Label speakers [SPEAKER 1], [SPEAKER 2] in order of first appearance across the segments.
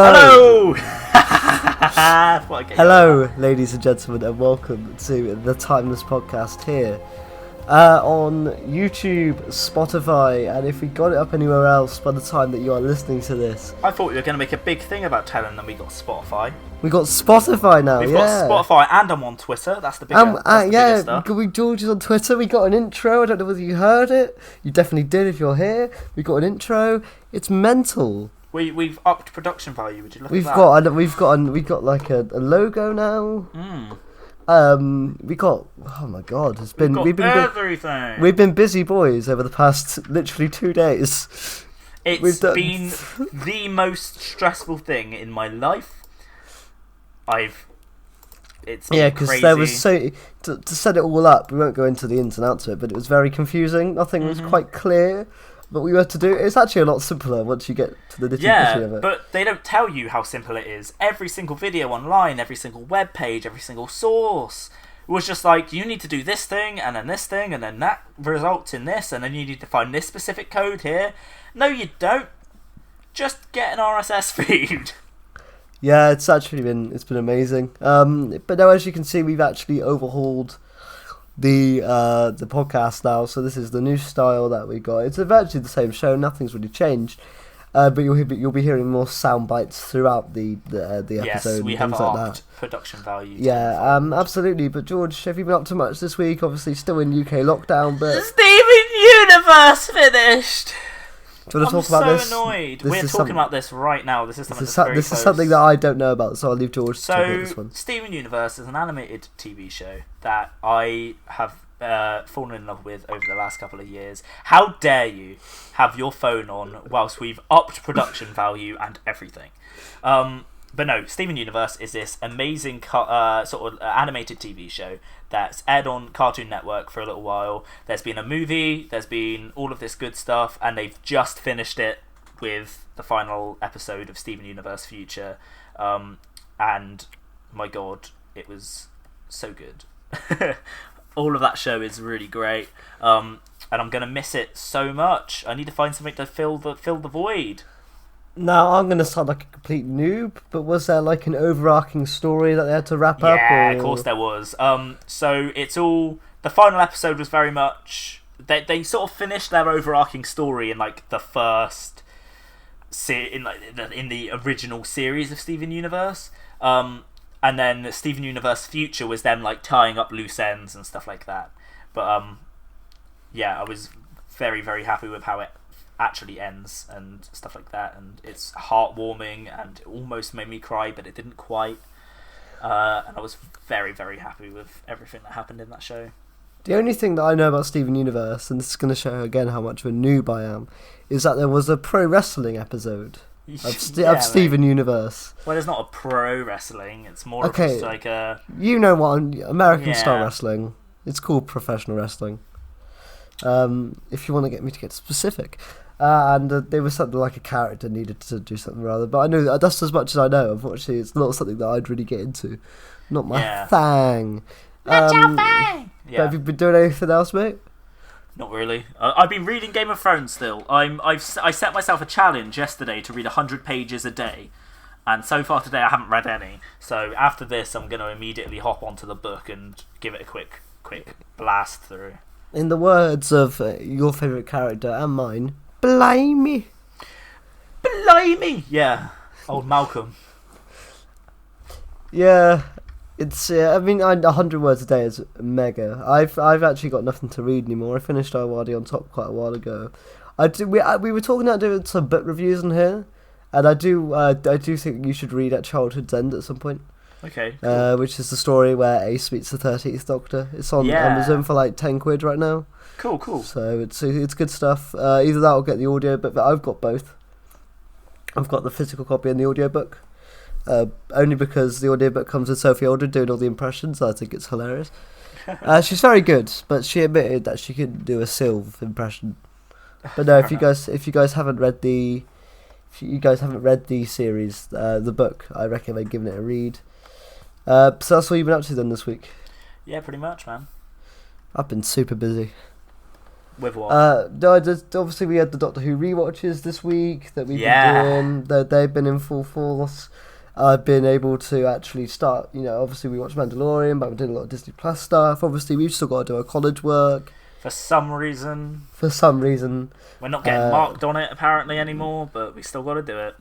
[SPEAKER 1] Hello!
[SPEAKER 2] Hello, ladies and gentlemen, and welcome to the Timeless Podcast here on YouTube, Spotify, and if we got it up anywhere else by the time that you are listening to this.
[SPEAKER 1] I thought you were going to make a big thing about telling them we got Spotify.
[SPEAKER 2] We got Spotify now,
[SPEAKER 1] We've got Spotify, and I'm on Twitter. That's the bigger stuff.
[SPEAKER 2] George is on Twitter. We got an intro. I don't know whether you heard it. You definitely did if you're here. We got an intro. It's mental.
[SPEAKER 1] We've upped production value. Would you look at that?
[SPEAKER 2] We've got like a logo now. We got, oh my god, we've been
[SPEAKER 1] everything.
[SPEAKER 2] We've been busy boys over the past literally 2 days.
[SPEAKER 1] It's been the most stressful thing in my life. It's been crazy.
[SPEAKER 2] There was to set it all up. We won't go into the ins and outs of it, but it was very confusing. Nothing was quite clear. But we had to do. It's actually a lot simpler once you get to the nitty-gritty of it.
[SPEAKER 1] But they don't tell you how simple it is. Every single video online, every single web page, every single source was just like, you need to do this thing, and then this thing, and then that results in this, and then you need to find this specific code here. No, you don't. Just get an RSS feed.
[SPEAKER 2] Yeah, it's been amazing. But now, as you can see, we've actually overhauled the podcast now, so this is the new style that we got. It's virtually the same show, nothing's really changed, but you'll be hearing more sound bites throughout the episode.
[SPEAKER 1] Yes, we have upped production value.
[SPEAKER 2] Yeah, absolutely. But George, have you been up to much this week? Obviously, still in UK lockdown, but
[SPEAKER 1] Steven Universe finished.
[SPEAKER 2] Do you want to talk about this?
[SPEAKER 1] I'm so annoyed. We're talking about this right now. This is something
[SPEAKER 2] is something that I don't know about, so I'll leave George to talk about this one.
[SPEAKER 1] Steven Universe is an animated TV show that I have fallen in love with over the last couple of years. How dare you have your phone on whilst we've upped production value and everything? But no, Steven Universe is this amazing sort of animated TV show that's aired on Cartoon Network for a little while. There's been a movie, there's been all of this good stuff, and they've just finished it with the final episode of Steven Universe Future. And my god, it was so good. All of that show is really great. And I'm going to miss it so much. I need to find something to fill the void.
[SPEAKER 2] Now, I'm going to sound like a complete noob, but was there like an overarching story that they had to wrap up?
[SPEAKER 1] Yeah, of course there was. So it's all... The final episode was very much... They sort of finished their overarching story in like the first... in the original series of Steven Universe. And then Steven Universe Future was them like tying up loose ends and stuff like that. But yeah, I was very, very happy with how it actually ends and stuff like that, and it's heartwarming and it almost made me cry, but it didn't quite. And I was very, very happy with everything that happened in that show.
[SPEAKER 2] The only thing that I know about Steven Universe, and this is going to show again how much of a noob I am, is that there was a pro wrestling episode of Steven Universe.
[SPEAKER 1] Well, it's not a pro wrestling, it's more of just like a...
[SPEAKER 2] You know what, American style wrestling. It's called professional wrestling. If you want to get me to get specific. And there was something like a character needed to do something rather, but I know that's as much as I know. Unfortunately, it's not something that I'd really get into. Not my thing.
[SPEAKER 1] Not your thing!
[SPEAKER 2] But have you been doing anything else, mate?
[SPEAKER 1] Not really. I've been reading Game of Thrones still. I set myself a challenge yesterday to read 100 pages a day, and so far today I haven't read any. So after this, I'm going to immediately hop onto the book and give it a quick blast through.
[SPEAKER 2] In the words of your favourite character and mine, blimey.
[SPEAKER 1] Blimey! Yeah, old Malcolm.
[SPEAKER 2] Yeah, it's. I mean, 100 words a day is mega. I've actually got nothing to read anymore. I finished Iwadi on Top quite a while ago. We were talking about doing some book reviews in here, and I do think you should read At Childhood's End at some point.
[SPEAKER 1] Okay. Cool.
[SPEAKER 2] Which is the story where Ace meets the 13th Doctor. It's on Amazon for like £10 right now.
[SPEAKER 1] Cool.
[SPEAKER 2] So it's good stuff. Either that or get the audio book, but I've got both. I've got the physical copy and the audiobook. Only because the audiobook comes with Sophie Aldred doing all the impressions. I think it's hilarious. She's very good, but she admitted that she couldn't do a Sylve impression. But no, if you guys haven't read the series, the book, I recommend giving it a read. So that's what you've been up to then this week?
[SPEAKER 1] Yeah, pretty much, man.
[SPEAKER 2] I've been super busy.
[SPEAKER 1] With what?
[SPEAKER 2] No, obviously we had the Doctor Who rewatches this week that we've been doing. They've been in full force. I've been able to actually start, obviously we watched Mandalorian, but we're doing a lot of Disney Plus stuff. Obviously we've still got to do our college work.
[SPEAKER 1] For some reason.
[SPEAKER 2] We're
[SPEAKER 1] not getting marked on it apparently anymore, but we still got to do it.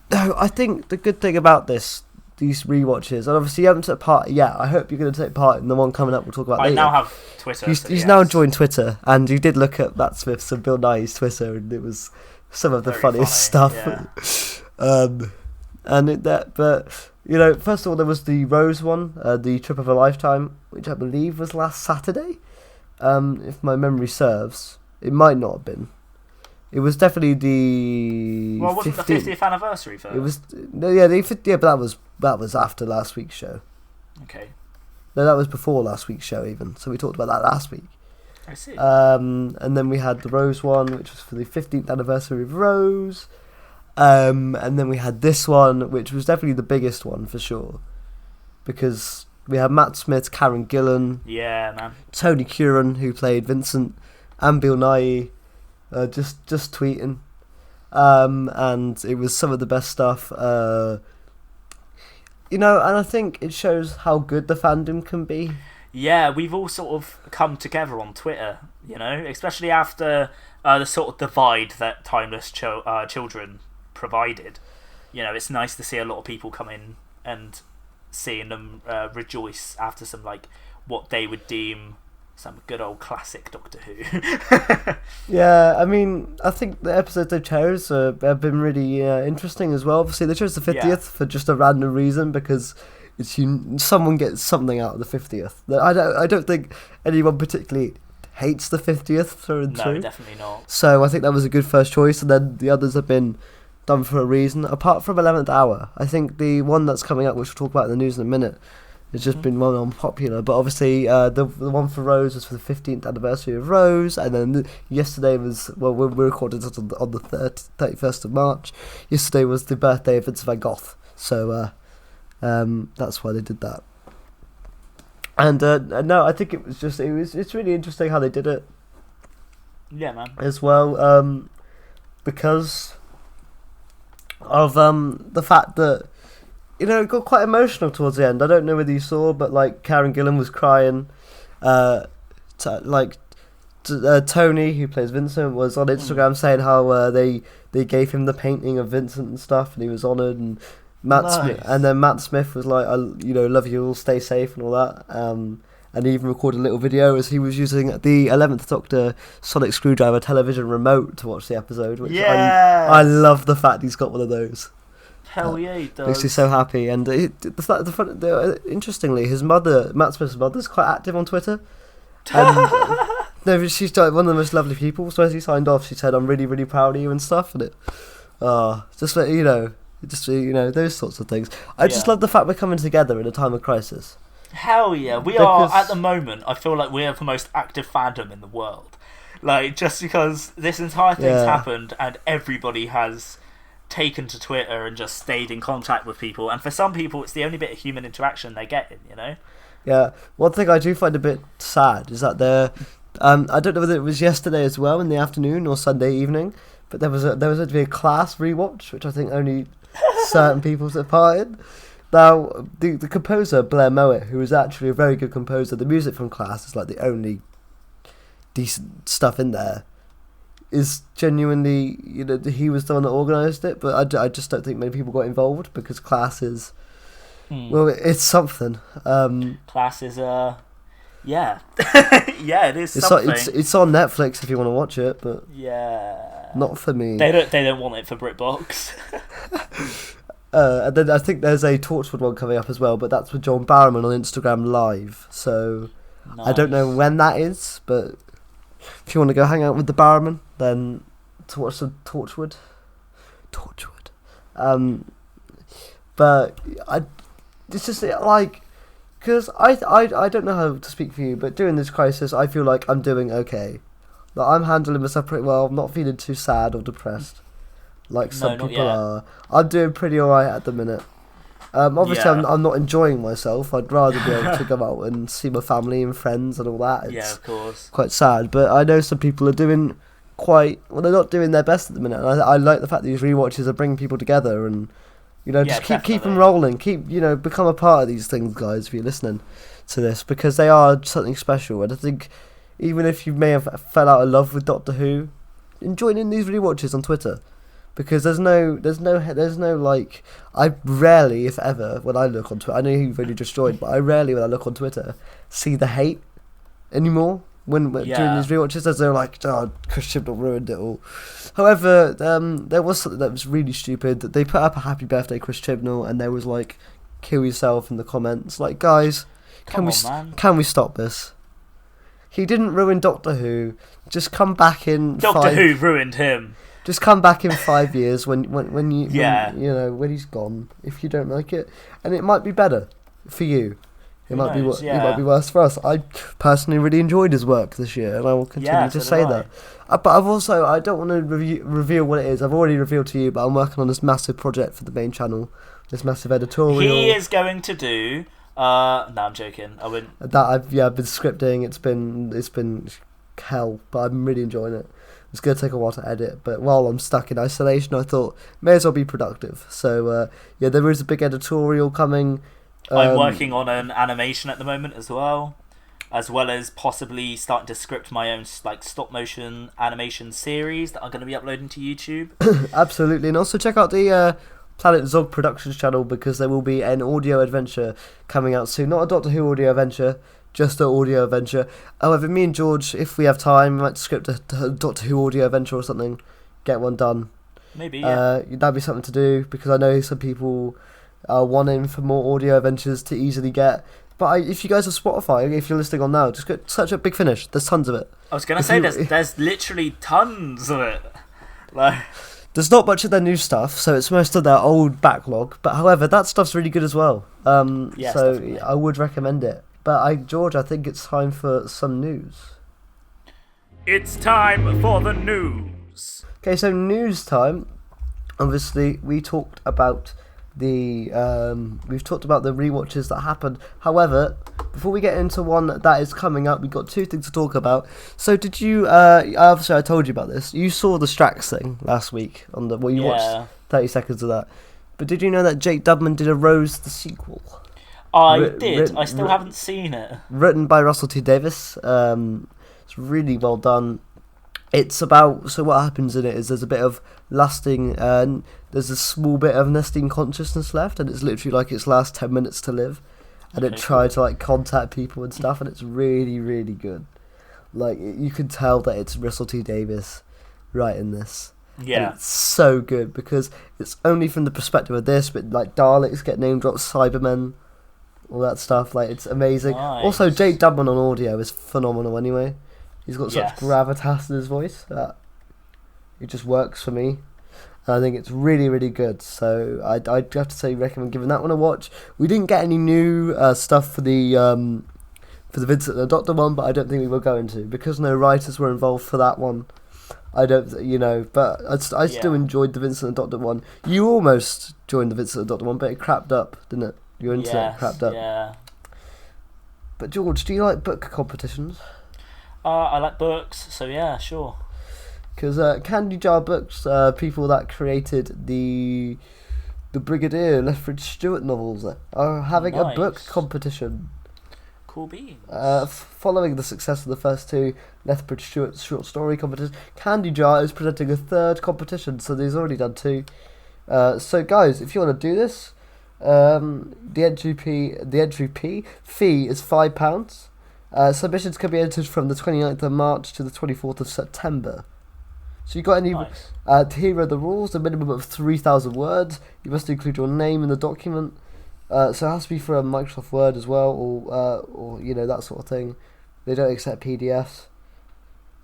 [SPEAKER 2] No, I think the good thing about these rewatches, and obviously you haven't taken part yet, I hope you're going to take part in the one coming up we'll talk about later.
[SPEAKER 1] I now have Twitter.
[SPEAKER 2] He's now joined Twitter, and you did look at Matt Smith's and Bill Nye's Twitter, and it was some of the funniest stuff.
[SPEAKER 1] Yeah.
[SPEAKER 2] But first of all, there was the Rose one, the Trip of a Lifetime, which I believe was last Saturday, if my memory serves. It might not have been. It was definitely the.
[SPEAKER 1] Well, wasn't the 50th anniversary first?
[SPEAKER 2] It was but that was after last week's show.
[SPEAKER 1] Okay.
[SPEAKER 2] No, that was before last week's show even. So we talked about that last week.
[SPEAKER 1] I see.
[SPEAKER 2] And then we had the Rose one, which was for the 15th anniversary of Rose. And then we had this one, which was definitely the biggest one for sure, because we had Matt Smith, Karen Gillan,
[SPEAKER 1] man,
[SPEAKER 2] Tony Curran, who played Vincent, and Bill Nye, just tweeting, and it was some of the best stuff. And I think it shows how good the fandom can be.
[SPEAKER 1] Yeah, we've all sort of come together on Twitter, especially after the sort of divide that Timeless Children provided. It's nice to see a lot of people come in and seeing them rejoice after some, what they would deem some good old classic Doctor Who.
[SPEAKER 2] Yeah, I mean, I think the episodes they chose have been really interesting as well. Obviously, they chose the 50th for just a random reason, because someone gets something out of the 50th. I don't think anyone particularly hates the 50th through and through.
[SPEAKER 1] No, definitely not.
[SPEAKER 2] So I think that was a good first choice, and then the others have been done for a reason. Apart from 11th Hour, I think the one that's coming up, which we'll talk about in the news in a minute, has just been well unpopular. But obviously, the one for Rose was for the 15th anniversary of Rose, and then yesterday was, well, we're recording this on the 31st of March. Yesterday was the birthday of Vincent van Gogh, so that's why they did that. And no, I think it's really interesting how they did it.
[SPEAKER 1] Yeah, man.
[SPEAKER 2] As well, because of the fact that it got quite emotional towards the end. I don't know whether you saw, but Karen Gillan was crying. Tony, who plays Vincent, was on Instagram saying how they gave him the painting of Vincent and stuff, and he was honoured. And Matt Smith was like, love you all, stay safe and all that. And he even recorded a little video as he was using the 11th Doctor sonic screwdriver television remote to watch the episode, which I love the fact he's got one of those.
[SPEAKER 1] Hell yeah, he does.
[SPEAKER 2] Makes me so happy. And interestingly, his mother, Matt Smith's mother, is quite active on Twitter. And she's one of the most lovely people. So as he signed off, she said, "I'm really, really proud of you" and stuff. And those sorts of things. I just love the fact we're coming together in a time of crisis.
[SPEAKER 1] Hell yeah, we are at the moment. I feel like we are the most active fandom in the world. Just because this entire thing's happened and everybody has taken to Twitter and just stayed in contact with people, and for some people it's the only bit of human interaction they're getting.
[SPEAKER 2] Yeah, one thing I do find a bit sad is that I don't know whether it was yesterday as well in the afternoon or Sunday evening, but there was to be a class rewatch, which I think only certain people took part in. Now, the composer, Blair Mowat, who is actually a very good composer, the music from Class is the only decent stuff in there, is genuinely, he was the one that organised it, but I just don't think many people got involved, because Class is, well, it's something.
[SPEAKER 1] Class is, yeah. Yeah, it is something.
[SPEAKER 2] It's on Netflix if you want to watch it, but not for me.
[SPEAKER 1] They don't want it for BritBox.
[SPEAKER 2] And then I think there's a Torchwood one coming up as well, but that's with John Barrowman on Instagram Live. So nice. I don't know when that is, but if you want to go hang out with the Barrowman, then to watch some Torchwood. But it's just because I don't know how to speak for you, but during this crisis, I feel like I'm doing okay. I'm handling myself pretty well. I'm not feeling too sad or depressed. Some people are. I'm doing pretty alright at the minute. Obviously,
[SPEAKER 1] Yeah.
[SPEAKER 2] I'm not enjoying myself. I'd rather be able to go out and see my family and friends and all that. It's
[SPEAKER 1] Yeah, of course.
[SPEAKER 2] quite sad, but I know some people are doing they're not doing their best at the minute. And I like the fact that these rewatches are bringing people together, and just keep them rolling. Become a part of these things, guys. If you're listening to this, because they are something special. And I think even if you may have fell out of love with Doctor Who, join in these rewatches on Twitter. Because there's no like, I rarely, if ever, when I look on Twitter, I know you've only just joined, but I rarely, when I look on Twitter, see the hate anymore. When during these rewatches, as they're like, oh, Chris Chibnall ruined it all. However, there was something that was really stupid. That they put up a happy birthday, Chris Chibnall, and there was like, kill yourself in the comments. Like, guys, can we stop this? He didn't ruin Doctor Who. Just come back in.
[SPEAKER 1] Doctor Who ruined him.
[SPEAKER 2] Just come back in 5 years when he's gone, if you don't like it, and it might be better for you. It might be worse for us. I personally really enjoyed his work this year, and I will continue to say that. But I don't want to reveal what it is. I've already revealed to you, but I'm working on this massive project for the main channel, this massive editorial.
[SPEAKER 1] He is going to do. No, I'm joking. I wouldn't.
[SPEAKER 2] I've been scripting. It's been hell, but I'm really enjoying it. It's going to take a while to edit, but while I'm stuck in isolation, I thought may as well be productive. So there is a big editorial coming.
[SPEAKER 1] I'm working on an animation at the moment as well as possibly starting to script my own like stop motion animation series that I'm going to be uploading to YouTube.
[SPEAKER 2] Absolutely, and also check out the Planet Zog Productions channel, because there will be an audio adventure coming out soon. Not a Doctor Who audio adventure, just an audio adventure. However, me and George, if we have time, we might script a Doctor Who audio adventure or something, get one done.
[SPEAKER 1] Maybe, yeah.
[SPEAKER 2] That'd be something to do, because I know some people are wanting for more audio adventures to easily get. But if you guys have Spotify, if you're listening on now, just go search up Big Finish. There's tons of it.
[SPEAKER 1] I was going to say, there's literally tons of it. Like...
[SPEAKER 2] There's not much of their new stuff, so it's most of their old backlog. But however, that stuff's really good as well.
[SPEAKER 1] Yes,
[SPEAKER 2] so
[SPEAKER 1] definitely.
[SPEAKER 2] I would recommend it. But George, I think it's time for some news.
[SPEAKER 1] It's time for the news.
[SPEAKER 2] Okay, so news time. Obviously, we talked about the rewatches that happened. However, before we get into one that is coming up, we've got two things to talk about. So did you obviously I told you about this. You saw the Strax thing last week you watched 30 seconds of that. But did you know that Jake Dubman did a Rose the sequel?
[SPEAKER 1] I did. I still haven't seen it.
[SPEAKER 2] Written by Russell T Davies. It's really well done. It's about, so what happens in it is there's a bit of lasting, there's a small bit of nesting consciousness left, and it's literally like its last 10 minutes to live, and it tried to like contact people and stuff, and it's really, really good. Like, you can tell that it's Russell T Davies writing this.
[SPEAKER 1] Yeah.
[SPEAKER 2] And it's so good, because it's only from the perspective of this, but like Daleks get name dropped, Cybermen, all that stuff, like it's amazing.
[SPEAKER 1] Nice.
[SPEAKER 2] Also, Jake Dubman on audio is phenomenal anyway. He's got such gravitas in his voice that it just works for me. And I think it's really, really good. So I'd have to say recommend giving that one a watch. We didn't get any new stuff for the Vincent and the Doctor one, but I don't think we were going to, because no writers were involved for that one. I don't, but I still enjoyed the Vincent and the Doctor one. You almost joined the Vincent and the Doctor one, but it crapped up, didn't it? Your internet crapped up.
[SPEAKER 1] Yeah.
[SPEAKER 2] But George, do you like book competitions?
[SPEAKER 1] I like books, so yeah, sure.
[SPEAKER 2] Because Candy Jar Books, people that created the Brigadier Lethbridge Stewart novels, are having a book competition.
[SPEAKER 1] Cool beans.
[SPEAKER 2] Following the success of the first two Lethbridge Stewart short story competitions, Candy Jar is presenting a third competition, so they've already done two. So guys, if you want to do this, the entry fee is £5. Submissions can be entered from the 29th of March to the 24th of September. So you got any...
[SPEAKER 1] Nice.
[SPEAKER 2] Here are the rules. A minimum of 3,000 words. You must include your name in the document. So it has to be for a Microsoft Word as well, or that sort of thing. They don't accept PDFs.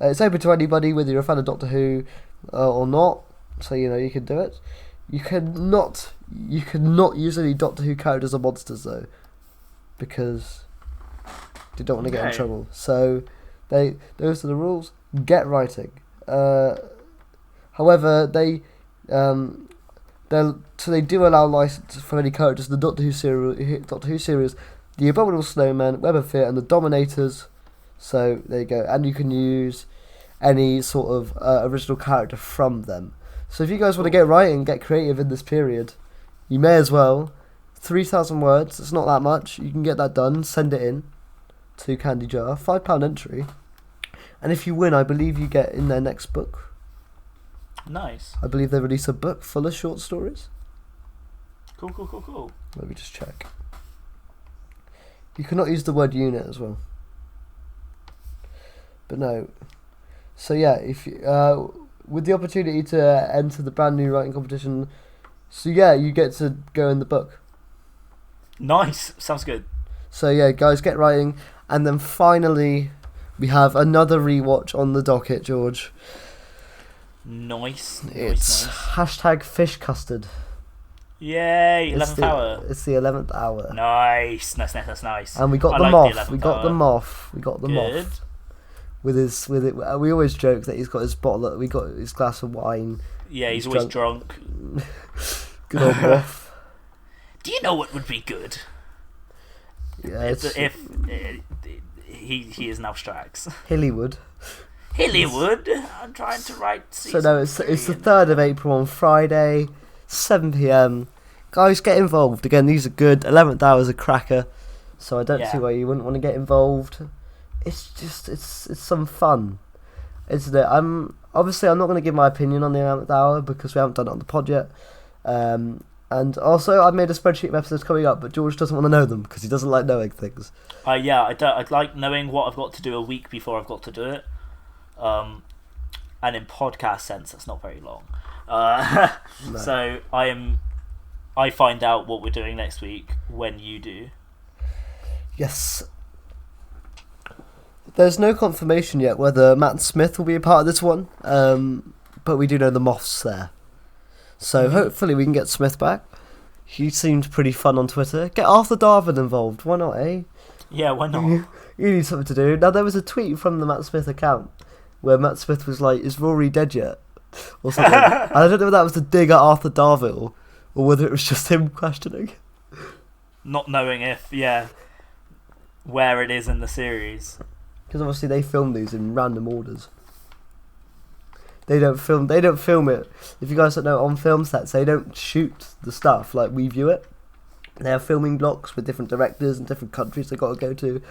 [SPEAKER 2] It's open to anybody, whether you're a fan of Doctor Who or not. So you can do it. You cannot use any Doctor Who characters or monsters though, because they don't want to get in trouble. So those are the rules. Get writing. However, So they do allow license for any characters in the Doctor Who series, the Abominable Snowmen, Web of Fear, and the Dominators. So there you go, and you can use any sort of original character from them. So if you guys want to get writing, get creative in this period, you may as well. 3,000 words, it's not that much. You can get that done, send it in to Candy Jar, £5 entry. And if you win, I believe you get in their next book.
[SPEAKER 1] Nice.
[SPEAKER 2] I believe they release a book full of short stories.
[SPEAKER 1] Cool.
[SPEAKER 2] Let me just check. You cannot use the word unit as well. But no. So yeah, if you, with the opportunity to enter the brand new writing competition, so yeah, you get to go in the book.
[SPEAKER 1] Nice. Sounds good. So
[SPEAKER 2] yeah, guys, get writing. And then finally, we have another rewatch on the docket, George.
[SPEAKER 1] Nice.
[SPEAKER 2] It's hashtag fish custard.
[SPEAKER 1] Yay! 11th hour.
[SPEAKER 2] It's the 11th hour.
[SPEAKER 1] Nice.
[SPEAKER 2] And we got the moth. We got the moth. With it. We always joke that he's got his bottle. We got his glass of wine.
[SPEAKER 1] Yeah, he's always drunk.
[SPEAKER 2] Good old moth.
[SPEAKER 1] Do you know what would be good?
[SPEAKER 2] Yeah,
[SPEAKER 1] if he is now Strax.
[SPEAKER 2] Hillywood.
[SPEAKER 1] I'm trying to write.
[SPEAKER 2] So no, it's the 3rd of April on Friday, 7 p.m. Guys, get involved. Again, these are good. 11th hour's a cracker, so I don't see why you wouldn't want to get involved. It's just it's some fun, isn't it? I'm not going to give my opinion on the 11th hour because we haven't done it on the pod yet. And also, I've made a spreadsheet of episodes coming up, but George doesn't want to know them because he doesn't like knowing things.
[SPEAKER 1] Yeah, I don't. I'd like knowing what I've got to do a week before I've got to do it. And in podcast sense, that's not very long. No. So I find out what we're doing next week when you do.
[SPEAKER 2] Yes. There's no confirmation yet whether Matt Smith will be a part of this one, but we do know the moth's there. So hopefully we can get Smith back. He seemed pretty fun on Twitter. Get Arthur Darvin involved. Why not, eh?
[SPEAKER 1] Yeah, why not?
[SPEAKER 2] You need something to do. Now, there was a tweet from the Matt Smith account where Matt Smith was like, "Is Rory dead yet?" or something. And I don't know if that was to dig at Arthur Darville or whether it was just him questioning.
[SPEAKER 1] Not knowing where it is in the series.
[SPEAKER 2] Because obviously they film these in random orders. They don't film it. If you guys don't know, on film sets, they don't shoot the stuff like we view it. They have filming blocks with different directors and different countries they got to go to.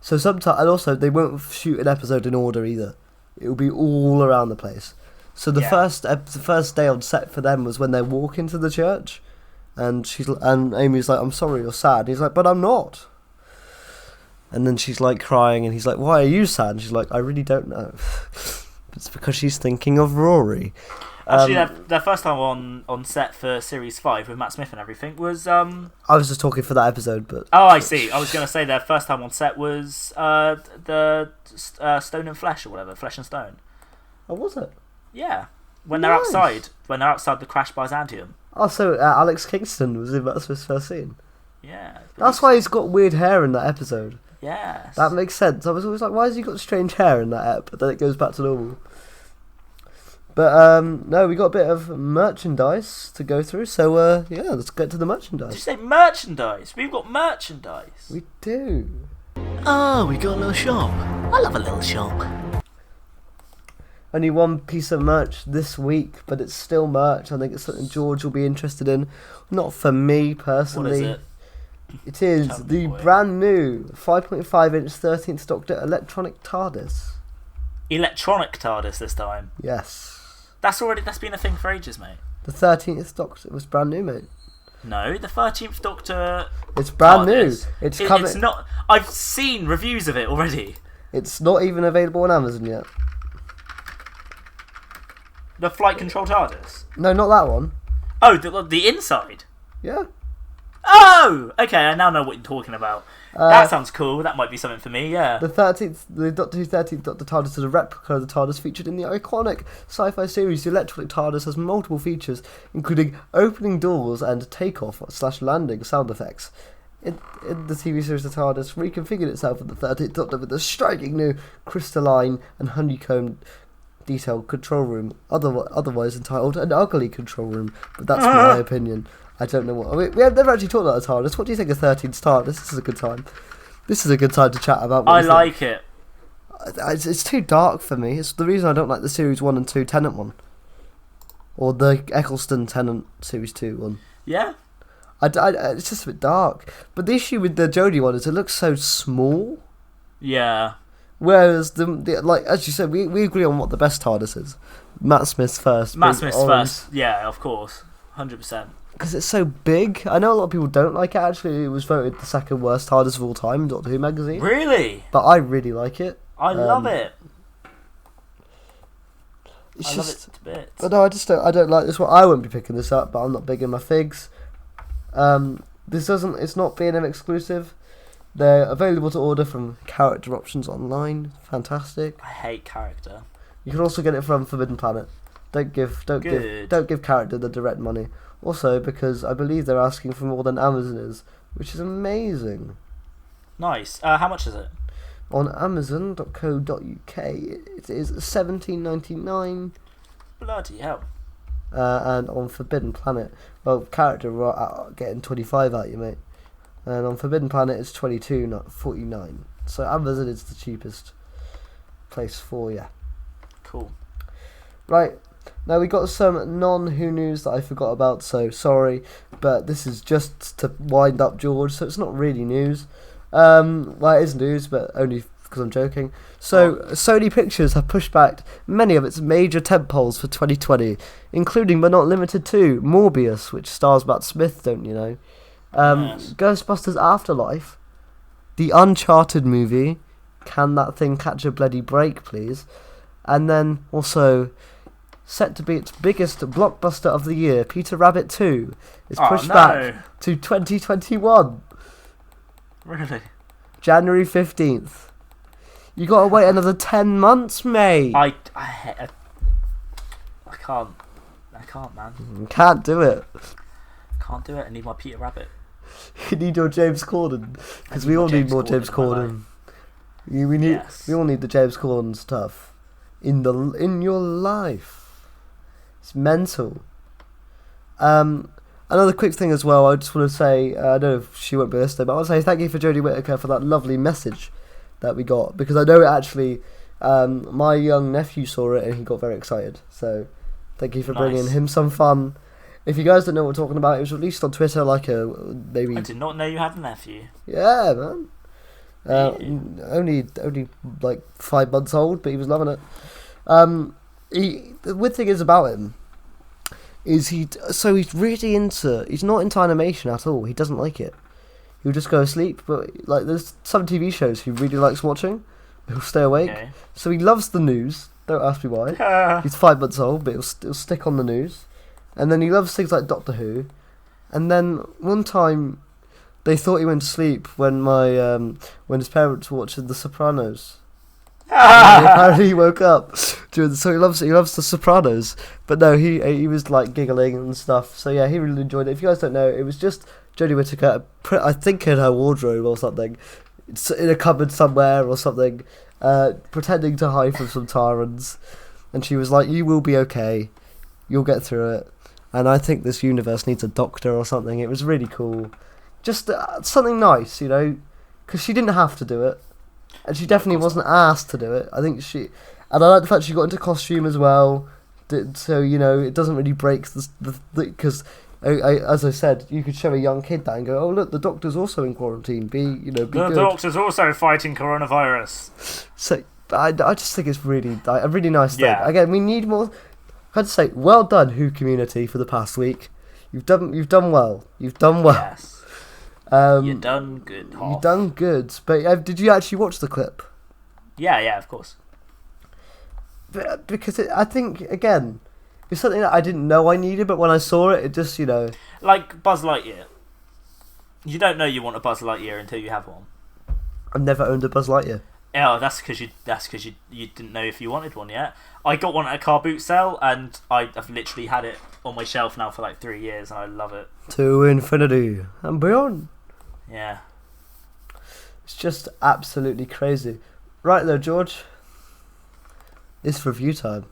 [SPEAKER 2] So sometimes, and also they won't shoot an episode in order either. It will be all around the place. So the first day on set for them was when they walk into the church, and Amy's like, "I'm sorry, you're sad." And he's like, "But I'm not." And then she's like crying, and he's like, "Why are you sad?" And she's like, "I really don't know." It's because she's thinking of Rory.
[SPEAKER 1] Actually, their first time on set for Series 5 with Matt Smith and everything was... I
[SPEAKER 2] was just talking for that episode, but...
[SPEAKER 1] Oh, I see. I was going to say their first time on set was the Stone and Flesh or whatever, Flesh and Stone.
[SPEAKER 2] Oh, was it?
[SPEAKER 1] Yeah. When they're outside. When they're outside the Crash Byzantium.
[SPEAKER 2] Oh, so Alex Kingston was in Matt Smith's first scene.
[SPEAKER 1] Yeah.
[SPEAKER 2] That's why he's got weird hair in that episode.
[SPEAKER 1] Yes.
[SPEAKER 2] That makes sense. I was always like, why has he got strange hair in that ep? But then it goes back to normal. But no, we got a bit of merchandise to go through. So let's get to the merchandise.
[SPEAKER 1] Did you say merchandise? We've got merchandise.
[SPEAKER 2] We do.
[SPEAKER 1] Oh, we got a little shop. I love a little shop.
[SPEAKER 2] Only one piece of merch this week, but it's still merch. I think it's something George will be interested in. Not for me personally.
[SPEAKER 1] What is it?
[SPEAKER 2] It is the brand new 5.5 inch 13th Doctor electronic TARDIS.
[SPEAKER 1] Electronic TARDIS this time?
[SPEAKER 2] Yes.
[SPEAKER 1] That's been a thing for ages, mate.
[SPEAKER 2] The 13th Doctor was brand new, mate.
[SPEAKER 1] No, the 13th Doctor...
[SPEAKER 2] It's brand
[SPEAKER 1] TARDIS.
[SPEAKER 2] new. It's coming.
[SPEAKER 1] It's not... I've seen reviews of it already.
[SPEAKER 2] It's not even available on Amazon yet.
[SPEAKER 1] The flight control TARDIS?
[SPEAKER 2] No, not that one.
[SPEAKER 1] Oh, the inside?
[SPEAKER 2] Yeah.
[SPEAKER 1] Oh! Okay, I now know what you're talking about. That sounds cool. That might be something for me, yeah.
[SPEAKER 2] The Doctor Who 13th Doctor TARDIS is a replica of the TARDIS featured in the iconic sci-fi series. The electronic TARDIS has multiple features, including opening doors and takeoff/landing sound effects. In the TV series, the TARDIS reconfigured itself with the 13th Doctor with a striking new crystalline and honeycombed detailed control room, otherwise entitled an ugly control room. But that's my opinion. I don't know what... I mean, we have never actually talked about the TARDIS. What do you think of 13's TARDIS? This is a good time. This is a good time to chat about what
[SPEAKER 1] I like it.
[SPEAKER 2] It's too dark for me. It's the reason I don't like the Series 1 and 2 Tennant one. Or the Eccleston Tennant Series 2 one.
[SPEAKER 1] Yeah.
[SPEAKER 2] It's just a bit dark. But the issue with the Jodie one is it looks so small.
[SPEAKER 1] Yeah.
[SPEAKER 2] Whereas, like as you said, we agree on what the best TARDIS is. Matt Smith's first.
[SPEAKER 1] Matt Smith's first. Yeah, of course. 100%.
[SPEAKER 2] Because it's so big. I know a lot of people don't like it. Actually, it was voted the second worst TARDIS of all time in Doctor Who magazine.
[SPEAKER 1] Really?
[SPEAKER 2] But I really like it.
[SPEAKER 1] I love it.
[SPEAKER 2] It's
[SPEAKER 1] I
[SPEAKER 2] just,
[SPEAKER 1] love it to bits.
[SPEAKER 2] But no, I don't like this one. I won't be picking this up, but I'm not big in my figs. It's not B&M exclusive. They're available to order from character options online. Fantastic.
[SPEAKER 1] I hate character.
[SPEAKER 2] You can also get it from Forbidden Planet. Don't give character the direct money. Also, because I believe they're asking for more than Amazon is, which is amazing.
[SPEAKER 1] Nice. How much is it?
[SPEAKER 2] On Amazon.co.uk, it is $17.99.
[SPEAKER 1] Bloody hell.
[SPEAKER 2] And on Forbidden Planet, well, character are getting 25 out you, mate. And on Forbidden Planet, it's 22, not 49. So Amazon is the cheapest place for you.
[SPEAKER 1] Cool.
[SPEAKER 2] Right. Now, we got some non-Who news that I forgot about, so sorry. But this is just to wind up George, so it's not really news. Well, it is news, but only because I'm joking. So, Sony Pictures have pushed back many of its major tentpoles for 2020, including but not limited to Morbius, which stars Matt Smith, don't you know?
[SPEAKER 1] Yes.
[SPEAKER 2] Ghostbusters Afterlife, the Uncharted movie, Can That Thing Catch a Bloody Break, please? And then also, set to be its biggest blockbuster of the year, Peter Rabbit 2, is pushed back to 2021.
[SPEAKER 1] Really?
[SPEAKER 2] January 15th. You gotta wait another 10 months, mate.
[SPEAKER 1] I can't. I can't, man.
[SPEAKER 2] You can't do it.
[SPEAKER 1] Can't do it. I need my Peter Rabbit.
[SPEAKER 2] You need your James Corden. Because we all need more James Corden. We all need the James Corden stuff in your life. It's mental. Another quick thing as well, I just want to say, I don't know if she won't be listening, but I want to say thank you for Jodie Whittaker for that lovely message that we got, because I know it actually, my young nephew saw it and he got very excited, so thank you for bringing him some fun. If you guys don't know what we're talking about, it was released on Twitter maybe...
[SPEAKER 1] I did not know you had a nephew.
[SPEAKER 2] Yeah, man. Only like 5 months old, but he was loving it. The weird thing is about him is he's not into animation at all. He doesn't like it. He'll just go to sleep, but like there's some TV shows he really likes watching. He'll stay awake. Okay. So he loves the news. Don't ask me why. He's 5 months old, but he'll stick on the news. And then he loves things like Doctor Who. And then one time they thought he went to sleep when when his parents were watching The Sopranos. And apparently he woke up so he loves The Sopranos, but no, he was like giggling and stuff. So yeah, he really enjoyed it. If you guys don't know, it was just Jodie Whittaker, I think in her wardrobe or something, in a cupboard somewhere or something, pretending to hide from some tyrants, and she was like, "You will be okay, you'll get through it." And I think this universe needs a doctor or something. It was really cool, just something nice, you know, because she didn't have to do it. And she definitely wasn't asked to do it. I think and I like the fact she got into costume as well. So, you know, it doesn't really break because, as I said, you could show a young kid that and go, "Oh, look, the doctor's also in quarantine. Be good."
[SPEAKER 1] The doctor's also fighting coronavirus.
[SPEAKER 2] So, I just think it's really a really nice thing. Again, we need more. I'd say, well done, Who community, for the past week. You've done well. You've done well.
[SPEAKER 1] Yes. You've done good, Hoff.
[SPEAKER 2] You've done good. But did you actually watch the clip?
[SPEAKER 1] Yeah, of course.
[SPEAKER 2] Because I think, again, it's something that I didn't know I needed, but when I saw it, it just, you know...
[SPEAKER 1] Like Buzz Lightyear. You don't know you want a Buzz Lightyear until you have one.
[SPEAKER 2] I've never owned a Buzz Lightyear.
[SPEAKER 1] Yeah, that's because you didn't know if you wanted one yet. I got one at a car boot sale, and I've literally had it on my shelf now for like 3 years, and I love it.
[SPEAKER 2] To infinity and beyond.
[SPEAKER 1] Yeah.
[SPEAKER 2] It's just absolutely crazy. Right though, George. It's review time.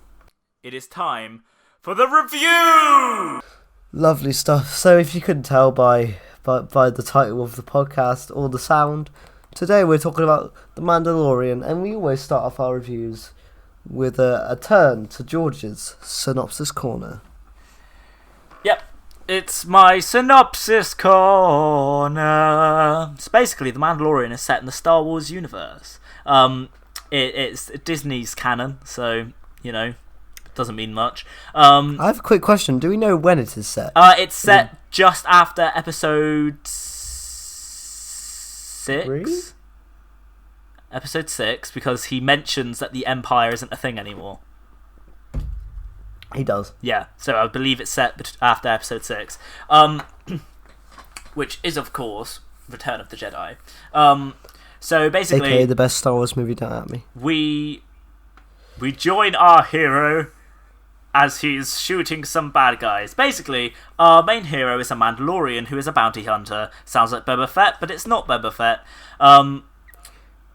[SPEAKER 1] it is time for the review!
[SPEAKER 2] Lovely stuff. So if you couldn't tell by the title of the podcast or the sound, today we're talking about The Mandalorian, and we always start off our reviews with a turn to George's synopsis corner.
[SPEAKER 1] Yep, it's my synopsis corner. So basically, The Mandalorian is set in the Star Wars universe. It's Disney's canon, so, you know, doesn't mean much.
[SPEAKER 2] I have a quick question. Do we know when it is set?
[SPEAKER 1] It's set just after episode 6.
[SPEAKER 2] 3?
[SPEAKER 1] Episode 6, because he mentions that the Empire isn't a thing anymore.
[SPEAKER 2] He does.
[SPEAKER 1] Yeah, so I believe it's set after episode 6. Which is, of course, Return of the Jedi. So basically,
[SPEAKER 2] AKA the best Star Wars movie, don't at me.
[SPEAKER 1] We join our hero as he's shooting some bad guys. Basically, our main hero is a Mandalorian who is a bounty hunter. Sounds like Boba Fett, but it's not Boba Fett.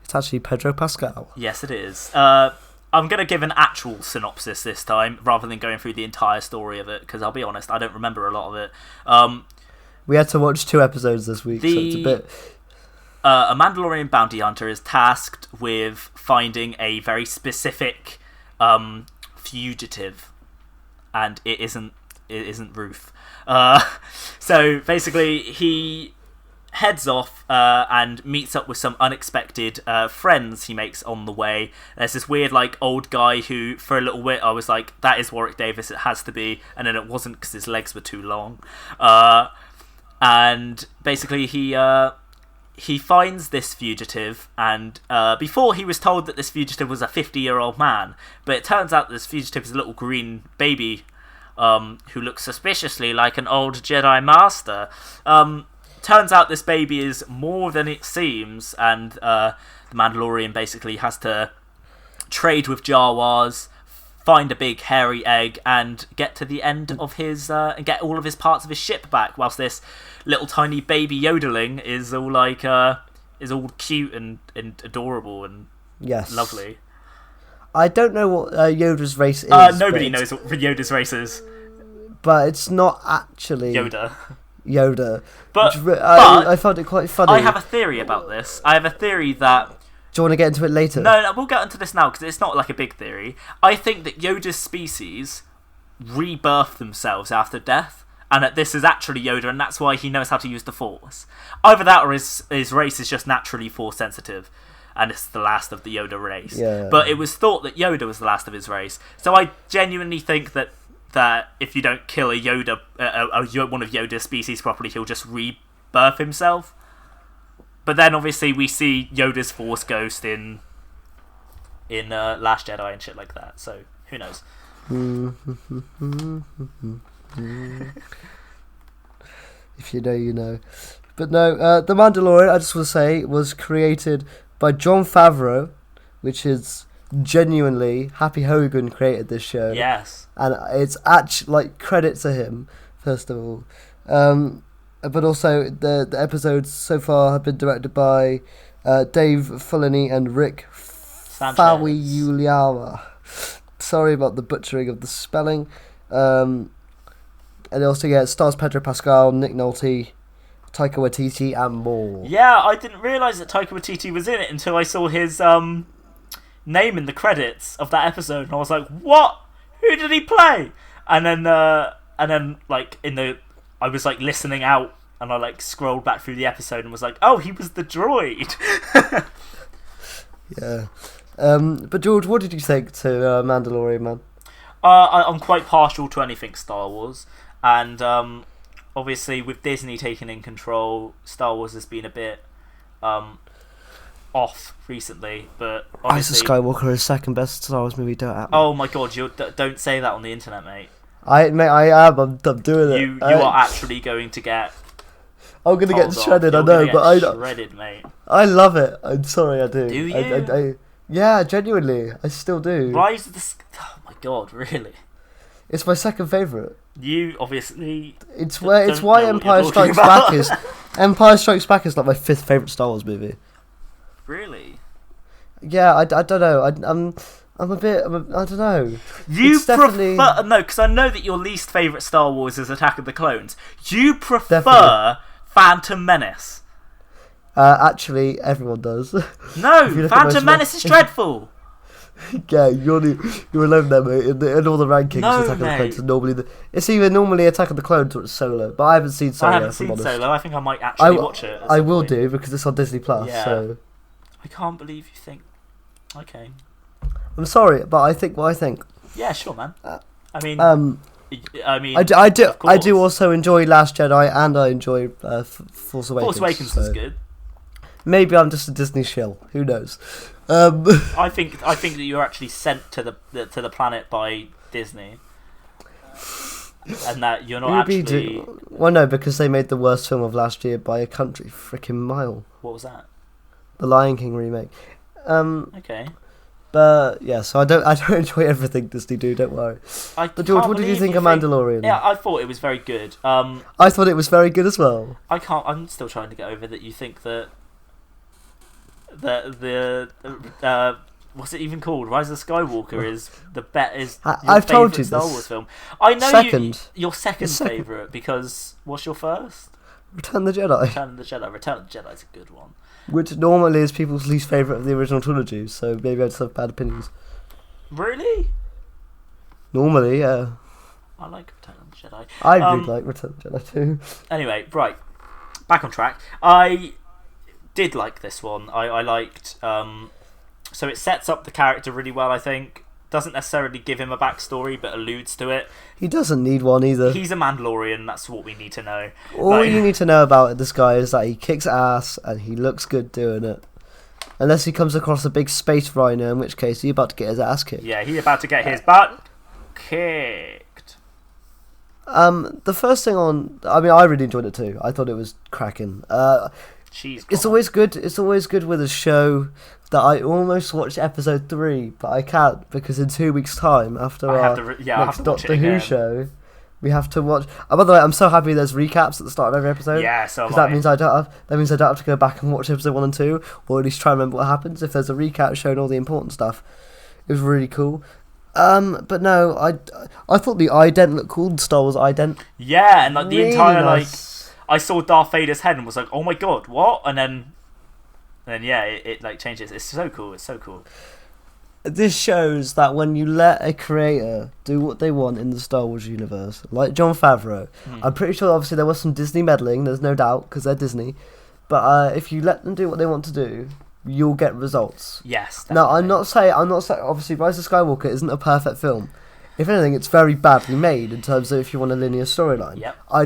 [SPEAKER 2] It's actually Pedro Pascal.
[SPEAKER 1] Yes, it is. I'm going to give an actual synopsis this time, rather than going through the entire story of it, because I'll be honest, I don't remember a lot of it.
[SPEAKER 2] We had to watch 2 episodes this week, so it's a bit...
[SPEAKER 1] A Mandalorian bounty hunter is tasked with finding a very specific fugitive, and it isn't Ruth. So basically, he heads off and meets up with some unexpected friends he makes on the way. There's this weird, like, old guy who, for a little bit, I was like, that is Warwick Davis, it has to be, and then it wasn't because his legs were too long. And basically, he finds this fugitive, and before he was told that this fugitive was a 50-year-old man, but it turns out this fugitive is a little green baby who looks suspiciously like an old Jedi Master. Turns out this baby is more than it seems, and the Mandalorian basically has to trade with Jawas, find a big hairy egg, and get to the end of his and get all of his parts of his ship back, whilst this little tiny baby yodeling is all like is all cute and adorable and lovely.
[SPEAKER 2] I don't know what Yoda's race is.
[SPEAKER 1] Nobody knows what Yoda's race is,
[SPEAKER 2] but it's not actually
[SPEAKER 1] Yoda.
[SPEAKER 2] But I found it quite funny.
[SPEAKER 1] I have a theory about this. I have a theory that...
[SPEAKER 2] Do you want to get into it later?
[SPEAKER 1] No, we'll get into this now because it's not like a big theory. I think that Yoda's species rebirth themselves after death, and that this is actually Yoda, and that's why he knows how to use the Force. Either that, or his race is just naturally Force sensitive, and it's the last of the Yoda race.
[SPEAKER 2] Yeah.
[SPEAKER 1] But it was thought that Yoda was the last of his race, so I genuinely think that if you don't kill a Yoda, one of Yoda's species properly, he'll just rebirth himself. But then obviously we see Yoda's Force ghost in Last Jedi and shit like that. So who knows?
[SPEAKER 2] If you know, you know. But no, The Mandalorian, I just want to say, was created by Jon Favreau, which is genuinely Happy Hogan created this show.
[SPEAKER 1] Yes.
[SPEAKER 2] And it's actually, like, credit to him, first of all. But also, the episodes so far have been directed by Dave Filoni and Rick Famuyiwa. Sorry about the butchering of the spelling. And also, it stars Pedro Pascal, Nick Nolte, Taika Waititi, and more.
[SPEAKER 1] Yeah, I didn't realise that Taika Waititi was in it until I saw his name in the credits of that episode, and I was like, what? Who did he play? And then like I was like listening out, and I like scrolled back through the episode and was like, oh, he was the droid.
[SPEAKER 2] Yeah. But George, what did you think to Mandalorian, man?
[SPEAKER 1] I'm quite partial to anything Star Wars, and obviously with Disney taking in control, Star Wars has been a bit off recently, but obviously...
[SPEAKER 2] Rise of Skywalker is second best Star Wars movie, don't at me.
[SPEAKER 1] Oh my god, don't say that on the internet, mate.
[SPEAKER 2] I am. I'm doing it.
[SPEAKER 1] You are actually going to get...
[SPEAKER 2] I'm going to get shredded, I know, but
[SPEAKER 1] shredded, mate.
[SPEAKER 2] I love it. I'm sorry, I do.
[SPEAKER 1] Do you?
[SPEAKER 2] Yeah, genuinely. I still do.
[SPEAKER 1] Rise of the... Oh my god, really?
[SPEAKER 2] It's my second favourite.
[SPEAKER 1] You, obviously...
[SPEAKER 2] It's why Empire Strikes Back is... Empire Strikes Back is like my 5th favourite Star Wars movie.
[SPEAKER 1] Really?
[SPEAKER 2] Yeah, I don't know. I'm I don't know.
[SPEAKER 1] You
[SPEAKER 2] It's definitely-
[SPEAKER 1] prefer no, because I know that your least favourite Star Wars is Attack of the Clones. You prefer
[SPEAKER 2] Definitely.
[SPEAKER 1] Phantom Menace.
[SPEAKER 2] Actually, everyone does.
[SPEAKER 1] No,
[SPEAKER 2] If you look at
[SPEAKER 1] Phantom
[SPEAKER 2] most
[SPEAKER 1] Menace is dreadful.
[SPEAKER 2] Yeah, you're alone there, mate. In all the rankings,
[SPEAKER 1] No,
[SPEAKER 2] Attack of the
[SPEAKER 1] mate.
[SPEAKER 2] Clones is normally it's either normally Attack of the Clones or it's Solo. But I haven't seen Solo.
[SPEAKER 1] I haven't
[SPEAKER 2] if I'm
[SPEAKER 1] seen
[SPEAKER 2] honest.
[SPEAKER 1] Solo. I think I might actually watch it. at
[SPEAKER 2] I
[SPEAKER 1] some
[SPEAKER 2] will
[SPEAKER 1] point.
[SPEAKER 2] do because it's on Disney Plus.
[SPEAKER 1] Yeah.
[SPEAKER 2] So
[SPEAKER 1] I can't believe you think. Okay.
[SPEAKER 2] I'm sorry, but I think what I think.
[SPEAKER 1] Yeah, sure, man. I mean,
[SPEAKER 2] I do
[SPEAKER 1] of course.
[SPEAKER 2] also enjoy Last Jedi and I enjoy Force Awakens.
[SPEAKER 1] Force Awakens
[SPEAKER 2] so
[SPEAKER 1] is good.
[SPEAKER 2] Maybe I'm just a Disney shill. Who knows?
[SPEAKER 1] I think that you're actually sent to the planet by Disney, and that you're not actually.
[SPEAKER 2] Well, no, because they made the worst film of last year by a country freaking mile.
[SPEAKER 1] What was that?
[SPEAKER 2] The Lion King remake.
[SPEAKER 1] Okay.
[SPEAKER 2] But yeah, so I don't enjoy everything Disney do. Don't worry. But George, what did you think of Mandalorian?
[SPEAKER 1] Yeah, I thought it was very good.
[SPEAKER 2] I thought it was very good as well.
[SPEAKER 1] I'm still trying to get over that you think that what's it even called? Rise of Skywalker is your
[SPEAKER 2] I've told you
[SPEAKER 1] Star
[SPEAKER 2] this.
[SPEAKER 1] Wars film. I know
[SPEAKER 2] Second.
[SPEAKER 1] your second
[SPEAKER 2] It's second.
[SPEAKER 1] favourite because what's your first?
[SPEAKER 2] Return of the Jedi,
[SPEAKER 1] Return of the Jedi. Return of the Jedi is a good one.
[SPEAKER 2] which normally is people's least favourite of the original trilogy, so maybe I just have bad opinions.
[SPEAKER 1] Really?
[SPEAKER 2] Normally, yeah.
[SPEAKER 1] I like Return of the Jedi.
[SPEAKER 2] I really like Return of the Jedi too.
[SPEAKER 1] Anyway, right. Back on track. I did like this one. I liked... so it sets up the character really well, I think. Doesn't necessarily give him a backstory, but alludes to it.
[SPEAKER 2] He doesn't need one either.
[SPEAKER 1] He's a Mandalorian, that's what we need to know.
[SPEAKER 2] All you need to know about this guy is that he kicks ass and he looks good doing it. Unless he comes across a big space rhino, in which case he's about to get his ass kicked.
[SPEAKER 1] Yeah, he's about to get his butt kicked.
[SPEAKER 2] The first thing I really enjoyed it too. I thought it was cracking. It's always good. It's always good with a show that I almost watched episode 3, but I can't because in 2 weeks' time, after our next Doctor Who show, we have to watch. By the way, I'm so happy there's recaps at the start of every episode.
[SPEAKER 1] Yeah, so
[SPEAKER 2] because that means I don't have to go back and watch episode 1 and 2, or at least try and remember what happens. If there's a recap showing all the important stuff, it was really cool. But no, I thought the ident looked cool. Star Wars ident.
[SPEAKER 1] Yeah, and like the
[SPEAKER 2] Really
[SPEAKER 1] entire
[SPEAKER 2] nice.
[SPEAKER 1] I saw Darth Vader's head and was like, oh my god, what? And then yeah, it like changes. It's so cool. It's so cool.
[SPEAKER 2] This shows that when you let a creator do what they want in the Star Wars universe, like Jon Favreau, I'm pretty sure obviously there was some Disney meddling, there's no doubt, because they're Disney, but if you let them do what they want to do, you'll get results.
[SPEAKER 1] Yes.
[SPEAKER 2] Now, I'm not saying, obviously Rise of Skywalker isn't a perfect film. If anything, it's very badly made in terms of if you want a linear storyline.
[SPEAKER 1] Yep.
[SPEAKER 2] I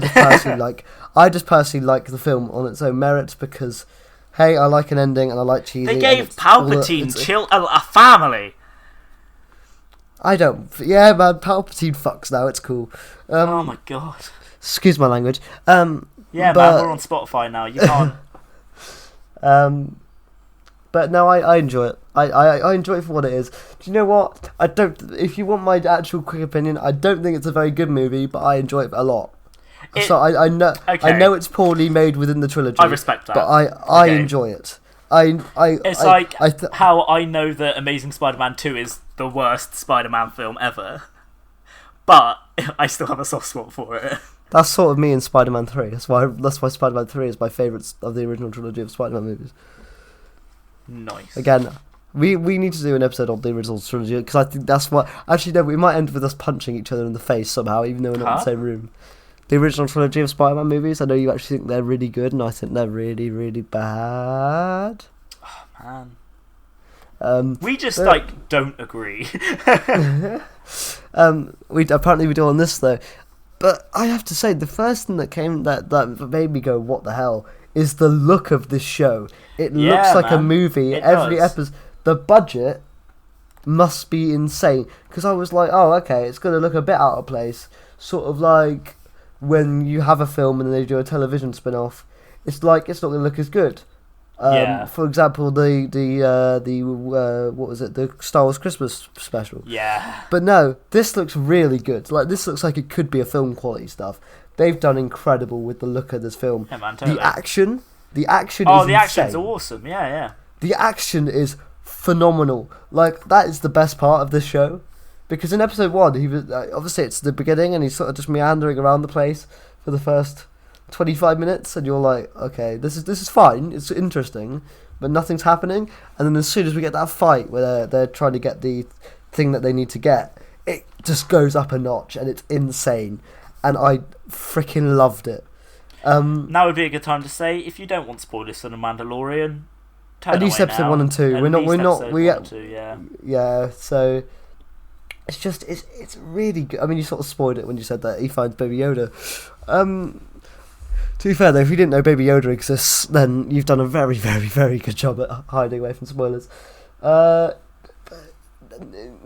[SPEAKER 2] just personally like the film on its own merits because, hey, I like an ending and I like cheesy.
[SPEAKER 1] They gave Palpatine a family.
[SPEAKER 2] I don't. Yeah, man, Palpatine fucks now. It's cool.
[SPEAKER 1] Oh my god.
[SPEAKER 2] Excuse my language.
[SPEAKER 1] Yeah,
[SPEAKER 2] but,
[SPEAKER 1] man, we're on Spotify now. You can't.
[SPEAKER 2] But no, I enjoy it. I enjoy it for what it is. Do you know what? I don't. If you want my actual quick opinion, I don't think it's a very good movie, but I enjoy it a lot. So I know.
[SPEAKER 1] Okay.
[SPEAKER 2] I know it's poorly made within the trilogy.
[SPEAKER 1] I respect that.
[SPEAKER 2] But I enjoy it.
[SPEAKER 1] It's how I know that Amazing Spider-Man 2 is the worst Spider-Man film ever, but I still have a soft spot for it.
[SPEAKER 2] That's sort of me in Spider-Man 3. That's why Spider-Man 3 is my favourite of the original trilogy of Spider-Man movies.
[SPEAKER 1] Nice.
[SPEAKER 2] Again, we need to do an episode on the original trilogy because I think that's what. Actually, no, we might end with us punching each other in the face somehow, even though we're not in the same room. The original trilogy of Spider-Man movies, I know you actually think they're really good, and I think they're really, really bad.
[SPEAKER 1] Oh man. We just don't agree.
[SPEAKER 2] We do on this though, but I have to say the first thing that came that made me go, "What the hell?" is the look of this show. It looks like a movie. Every episode, the budget must be insane because I was like, "Oh, okay, it's gonna look a bit out of place." Sort of like when you have a film and then they do a television spin-off, it's like it's not gonna look as good. For example, the what was it? The Star Wars Christmas special.
[SPEAKER 1] Yeah.
[SPEAKER 2] But no, this looks really good. Like this looks like it could be a film quality stuff. They've done incredible with the look of this film.
[SPEAKER 1] Yeah, man, totally.
[SPEAKER 2] The action is
[SPEAKER 1] the
[SPEAKER 2] insane.
[SPEAKER 1] action's awesome. Yeah.
[SPEAKER 2] The action is phenomenal. Like, that is the best part of this show. Because in episode 1, he was obviously it's the beginning, and he's sort of just meandering around the place for the first 25 minutes, and you're like, okay, this is fine, it's interesting, but nothing's happening. And then as soon as we get that fight where they're trying to get the thing that they need to get, it just goes up a notch, and it's insane. And I freaking loved it.
[SPEAKER 1] Now would be a good time to say, if you don't want spoilers for The Mandalorian,
[SPEAKER 2] at least episode 1 and 2. Yeah. So it's just it's really good. I mean, you sort of spoiled it when you said that he finds Baby Yoda. To be fair though, if you didn't know Baby Yoda exists, then you've done a very, very, very good job at hiding away from spoilers. No,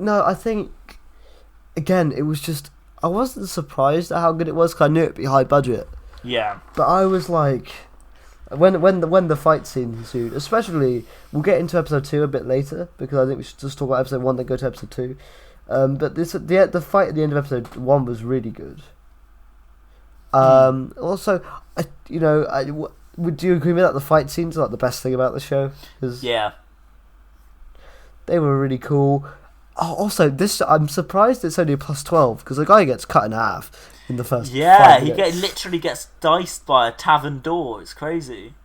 [SPEAKER 2] I think again it was just, I wasn't surprised at how good it was because I knew it'd be high budget.
[SPEAKER 1] Yeah.
[SPEAKER 2] But I was like, when the fight scene ensued, especially, we'll get into episode 2 a bit later because I think we should just talk about episode 1 then go to episode 2. But the fight at the end of episode 1 was really good. Also, would you agree with that? The fight scenes are like the best thing about the show.
[SPEAKER 1] Yeah.
[SPEAKER 2] They were really cool. Oh, also, I'm surprised it's only a +12 because the guy gets cut in half in the first.
[SPEAKER 1] Yeah, he literally gets diced by a tavern door. It's crazy.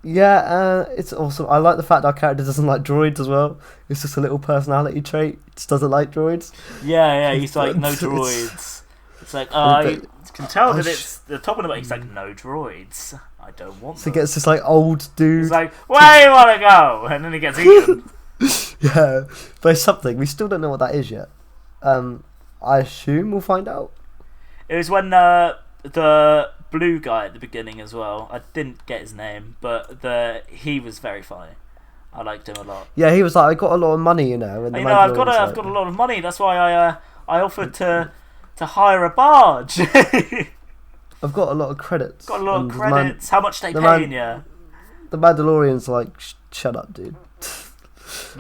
[SPEAKER 2] Yeah, it's awesome. I like the fact our character doesn't like droids as well. It's just a little personality trait. He just doesn't like droids.
[SPEAKER 1] Yeah, he's like, no droids. It's like, you can tell that they're talking about. He's like, no droids. I don't want them.
[SPEAKER 2] So he gets this like old dude.
[SPEAKER 1] He's like, where do you want to go? And then he gets eaten.
[SPEAKER 2] Yeah, by something. We still don't know what that is yet. I assume we'll find out.
[SPEAKER 1] It was when the blue guy at the beginning as well. I didn't get his name, but he was very funny. I liked him a lot.
[SPEAKER 2] Yeah, he was like, I got a lot of money, And
[SPEAKER 1] I've got a lot of money. That's why I offered to hire a barge.
[SPEAKER 2] I've got a lot of credits.
[SPEAKER 1] Got a lot of credits. How much they paying you?
[SPEAKER 2] The Mandalorian's like, shut up, dude.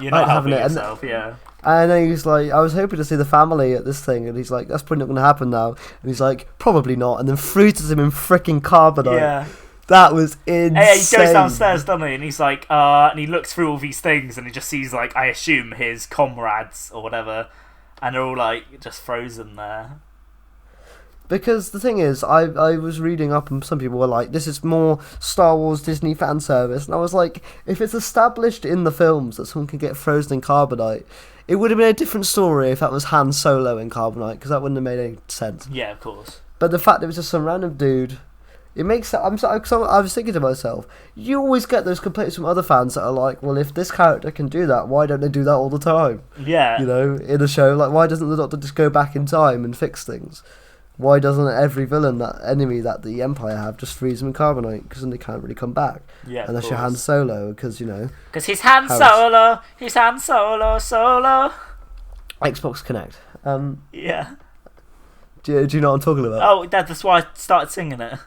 [SPEAKER 1] You're not helping yourself, yeah.
[SPEAKER 2] And then he's like, I was hoping to see the family at this thing, and he's like, that's probably not going to happen now. And he's like, probably not. And then freezes him in freaking carbonite. Yeah. That was insane.
[SPEAKER 1] Yeah, he goes downstairs, doesn't he? And he's like, and he looks through all these things, and he just sees, like, I assume his comrades or whatever, and they're all like just frozen there.
[SPEAKER 2] Because the thing is, I was reading up and some people were like, this is more Star Wars Disney fan service. And I was like, if it's established in the films that someone can get frozen in carbonite, it would have been a different story if that was Han Solo in carbonite, because that wouldn't have made any sense.
[SPEAKER 1] Yeah, of course.
[SPEAKER 2] But the fact it was just some random dude, it makes I was thinking to myself, you always get those complaints from other fans that are like, well, if this character can do that, why don't they do that all the time?
[SPEAKER 1] Yeah.
[SPEAKER 2] In a show, like, why doesn't the Doctor just go back in time and fix things? Why doesn't every enemy that the Empire have just freeze them in carbonite? Because then they can't really come back.
[SPEAKER 1] Yeah,
[SPEAKER 2] unless you're Han Solo, because
[SPEAKER 1] because he's Han Solo. He's Han Solo.
[SPEAKER 2] Xbox Connect.
[SPEAKER 1] Yeah.
[SPEAKER 2] Do you know what I'm talking about?
[SPEAKER 1] Oh, that's why I started singing it.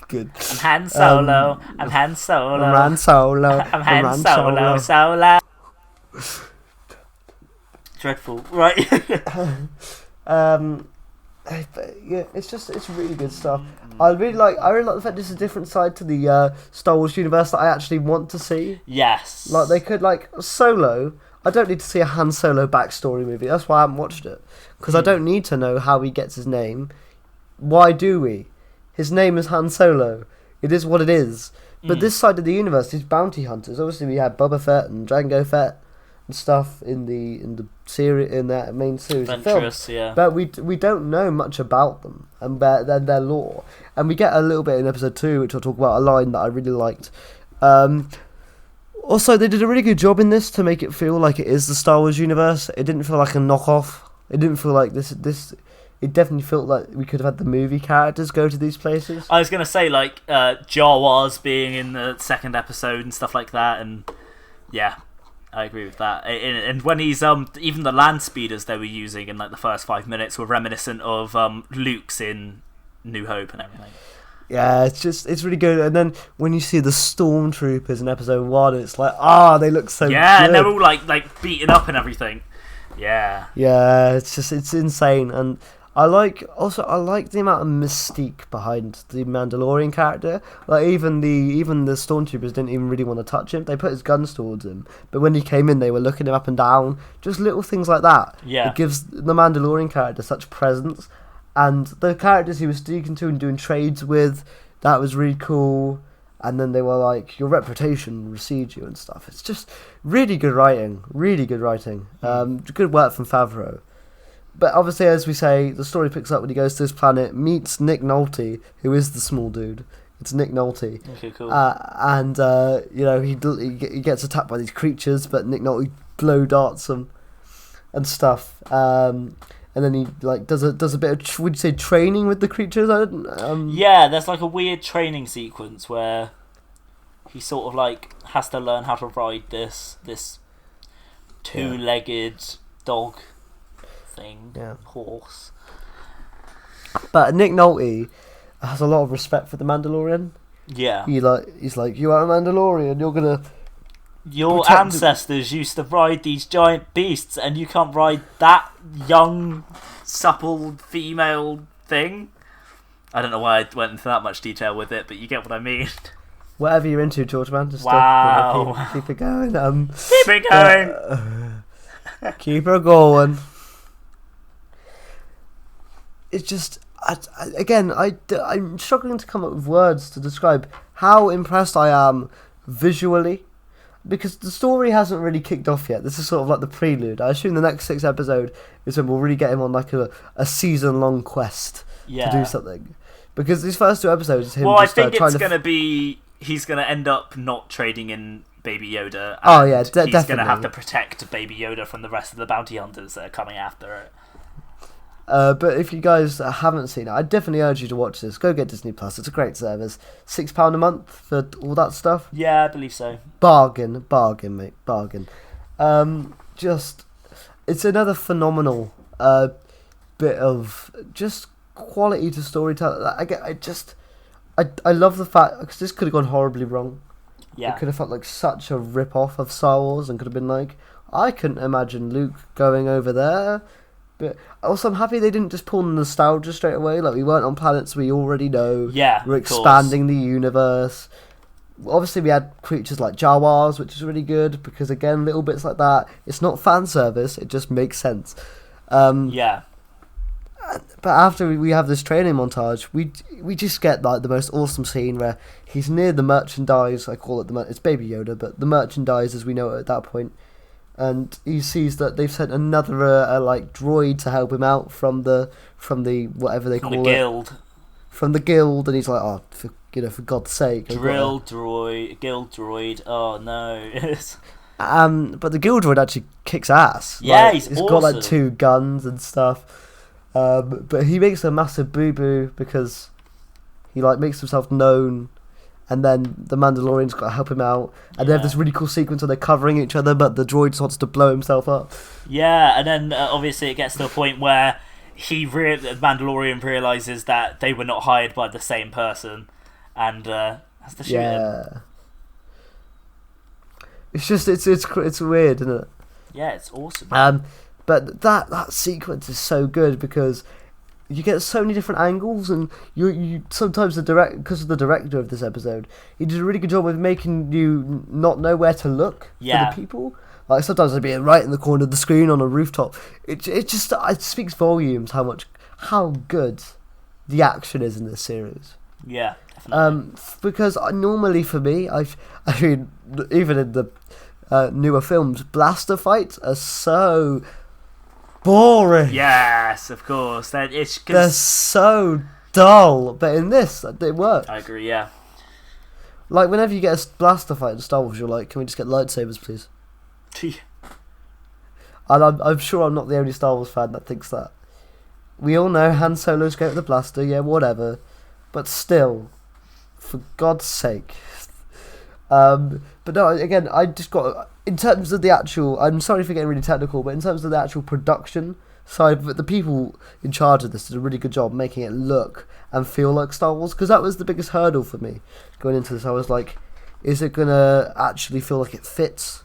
[SPEAKER 2] Good.
[SPEAKER 1] I'm Han Solo. I'm Han Solo.
[SPEAKER 2] I'm Han Solo.
[SPEAKER 1] I'm Han Solo. Solo. Dreadful, right?
[SPEAKER 2] Yeah, it's really good stuff. I really like the fact this is a different side to the Star Wars universe that I actually want to see.
[SPEAKER 1] Yes.
[SPEAKER 2] Like, they could, like, Solo, I don't need to see a Han Solo backstory movie. That's why I haven't watched it. Because I don't need to know how he gets his name. Why do we? His name is Han Solo. It is what it is. But this side of the universe, these bounty hunters, obviously we had Boba Fett and Jango Fett and stuff in the series, in that main series of films.
[SPEAKER 1] Yeah.
[SPEAKER 2] But we don't know much about them and their lore. And we get a little bit in episode 2, which I'll talk about, a line that I really liked. Also, they did a really good job in this to make it feel like it is the Star Wars universe. It didn't feel like a knockoff. It didn't feel like this. It definitely felt like we could have had the movie characters go to these places.
[SPEAKER 1] I was going to say, like, Jawas being in the second episode and stuff like that, and yeah, I agree with that. And when he's, even the land speeders they were using in, like, the first 5 minutes were reminiscent of Luke's in New Hope and everything.
[SPEAKER 2] Yeah, it's really good. And then when you see the stormtroopers in episode 1, it's like, they look so good.
[SPEAKER 1] Yeah, and they're all, like beaten up and everything. Yeah.
[SPEAKER 2] Yeah, it's insane. And I like the amount of mystique behind the Mandalorian character. Like even the stormtroopers didn't even really want to touch him. They put his guns towards him, but when he came in, they were looking him up and down. Just little things like that.
[SPEAKER 1] Yeah,
[SPEAKER 2] it gives the Mandalorian character such presence, and the characters he was speaking to and doing trades with, that was really cool. And then they were like, your reputation precedes you and stuff. It's just really good writing. Really good writing. Good work from Favreau. But obviously, as we say, the story picks up when he goes to this planet, meets Nick Nolte, who is the small dude. It's Nick Nolte.
[SPEAKER 1] Okay, cool.
[SPEAKER 2] And he gets attacked by these creatures, but Nick Nolte blow darts them and stuff. And then he like does a bit of would you say training with the creatures?
[SPEAKER 1] Yeah, there's like a weird training sequence where he sort of like has to learn how to ride this two-legged dog thing, horse.
[SPEAKER 2] But Nick Nolte has a lot of respect for the Mandalorian.
[SPEAKER 1] Yeah,
[SPEAKER 2] he's like, you are a Mandalorian. You're gonna.
[SPEAKER 1] Your ancestors used to ride these giant beasts, and you can't ride that young, supple female thing. I don't know why I went into that much detail with it, but you get what I mean.
[SPEAKER 2] Whatever you're into, George man. Just keep it going.
[SPEAKER 1] Keep it going.
[SPEAKER 2] Keep her going. It's just, I'm struggling to come up with words to describe how impressed I am visually, because the story hasn't really kicked off yet. This is sort of like the prelude. I assume the next 6 episodes is when we'll really get him on like a season-long quest to do something. Because these first 2 episodes is him
[SPEAKER 1] I
[SPEAKER 2] just
[SPEAKER 1] think
[SPEAKER 2] trying
[SPEAKER 1] it's going to be, he's going to end up not trading in Baby Yoda.
[SPEAKER 2] Oh yeah,
[SPEAKER 1] he's
[SPEAKER 2] definitely.
[SPEAKER 1] going to have to protect Baby Yoda from the rest of the bounty hunters that are coming after it.
[SPEAKER 2] But if you guys haven't seen it, I definitely urge you to watch this. Go get Disney Plus. It's a great service. £6 a month for all that stuff.
[SPEAKER 1] Yeah, I believe so.
[SPEAKER 2] Bargain, mate, bargain. It's another phenomenal bit of just quality to storytelling. I love the fact, because this could have gone horribly wrong.
[SPEAKER 1] Yeah,
[SPEAKER 2] it could have felt like such a rip off of Star Wars, and could have been like, I couldn't imagine Luke going over there. But also, I'm happy they didn't just pull the nostalgia straight away. Like, we weren't on planets we already know.
[SPEAKER 1] Yeah,
[SPEAKER 2] we're expanding the universe. Obviously, we had creatures like Jawas, which is really good, because again, little bits like that. It's not fan service; it just makes sense.
[SPEAKER 1] Yeah.
[SPEAKER 2] But after we have this training montage, we just get like the most awesome scene where he's near the merchandise. I call it it's Baby Yoda, but the merchandise as we know it at that point. And he sees that they've sent another like droid to help him out from the whatever they call it,
[SPEAKER 1] guild.
[SPEAKER 2] From the guild, and he's like, oh, for God's sake,
[SPEAKER 1] guild droid. Oh no.
[SPEAKER 2] But the guild droid actually kicks ass.
[SPEAKER 1] Yeah,
[SPEAKER 2] like,
[SPEAKER 1] he's
[SPEAKER 2] awesome.
[SPEAKER 1] got
[SPEAKER 2] like 2 guns and stuff. But he makes a massive boo boo because he like makes himself known. And then the Mandalorian's got to help him out. And they have this really cool sequence where they're covering each other, but the droid wants to blow himself up.
[SPEAKER 1] Yeah, and then obviously it gets to a point where the Mandalorian realises that they were not hired by the same person, and has to shoot him. It's just,
[SPEAKER 2] it's weird, isn't it?
[SPEAKER 1] Yeah, it's awesome.
[SPEAKER 2] But that sequence is so good because you get so many different angles, and you sometimes because of the director of this episode, he did a really good job of making you not know where to look for the people. Like sometimes they'd be right in the corner of the screen on a rooftop. It speaks volumes how good the action is in this series.
[SPEAKER 1] Yeah, definitely.
[SPEAKER 2] Because normally for me, I mean, even in the newer films, blaster fights are so boring.
[SPEAKER 1] Yes, of course.
[SPEAKER 2] They're so dull, but in this, it works.
[SPEAKER 1] I agree, yeah.
[SPEAKER 2] Like, whenever you get a blaster fight in Star Wars, you're like, can we just get lightsabers, please? And I'm sure I'm not the only Star Wars fan that thinks that. We all know Han Solo's great with the blaster, yeah, whatever. But still, for God's sake. But no, again, I just got... In terms of the actual... I'm sorry for getting really technical, but in terms of the actual production side of it, the people in charge of this did a really good job making it look and feel like Star Wars, because that was the biggest hurdle for me going into this. I was like, is it going to actually feel like it fits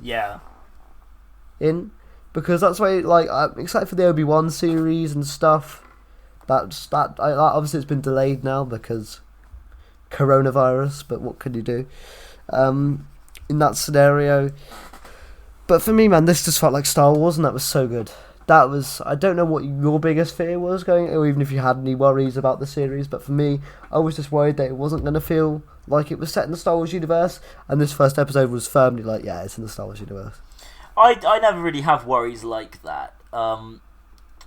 [SPEAKER 2] in? Because that's why, like, I'm excited for the Obi-Wan series and stuff, Obviously, it's been delayed now because coronavirus. But what can you do? In that scenario. But for me, man, this just felt like Star Wars, and that was so good. That was, I don't know what your biggest fear was going, or even if you had any worries about the series, but for me, I was just worried that it wasn't going to feel like it was set in the Star Wars universe, and this first episode was firmly like, yeah, it's in the Star Wars universe.
[SPEAKER 1] I never really have worries like that.